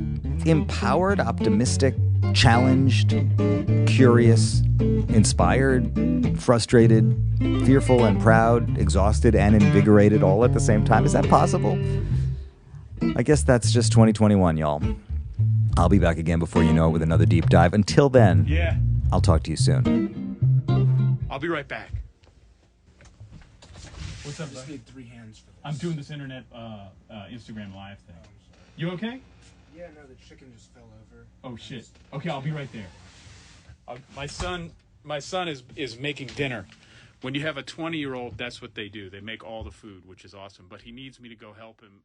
empowered, optimistic, challenged, curious, inspired, frustrated, fearful and proud, exhausted and invigorated all at the same time. Is that possible? I guess that's just 2021, y'all. I'll be back again before you know it with another deep dive. Until then, I'll talk to you soon. I'll be right back. What's up, bud? Need 3 hands for this. I'm doing this internet, Instagram live thing. You okay? Yeah, no, the chicken just fell over. Oh shit. Okay, I'll be right there. My son is making dinner. When you have a 20-year-old, that's what they do. They make all the food, which is awesome. But he needs me to go help him.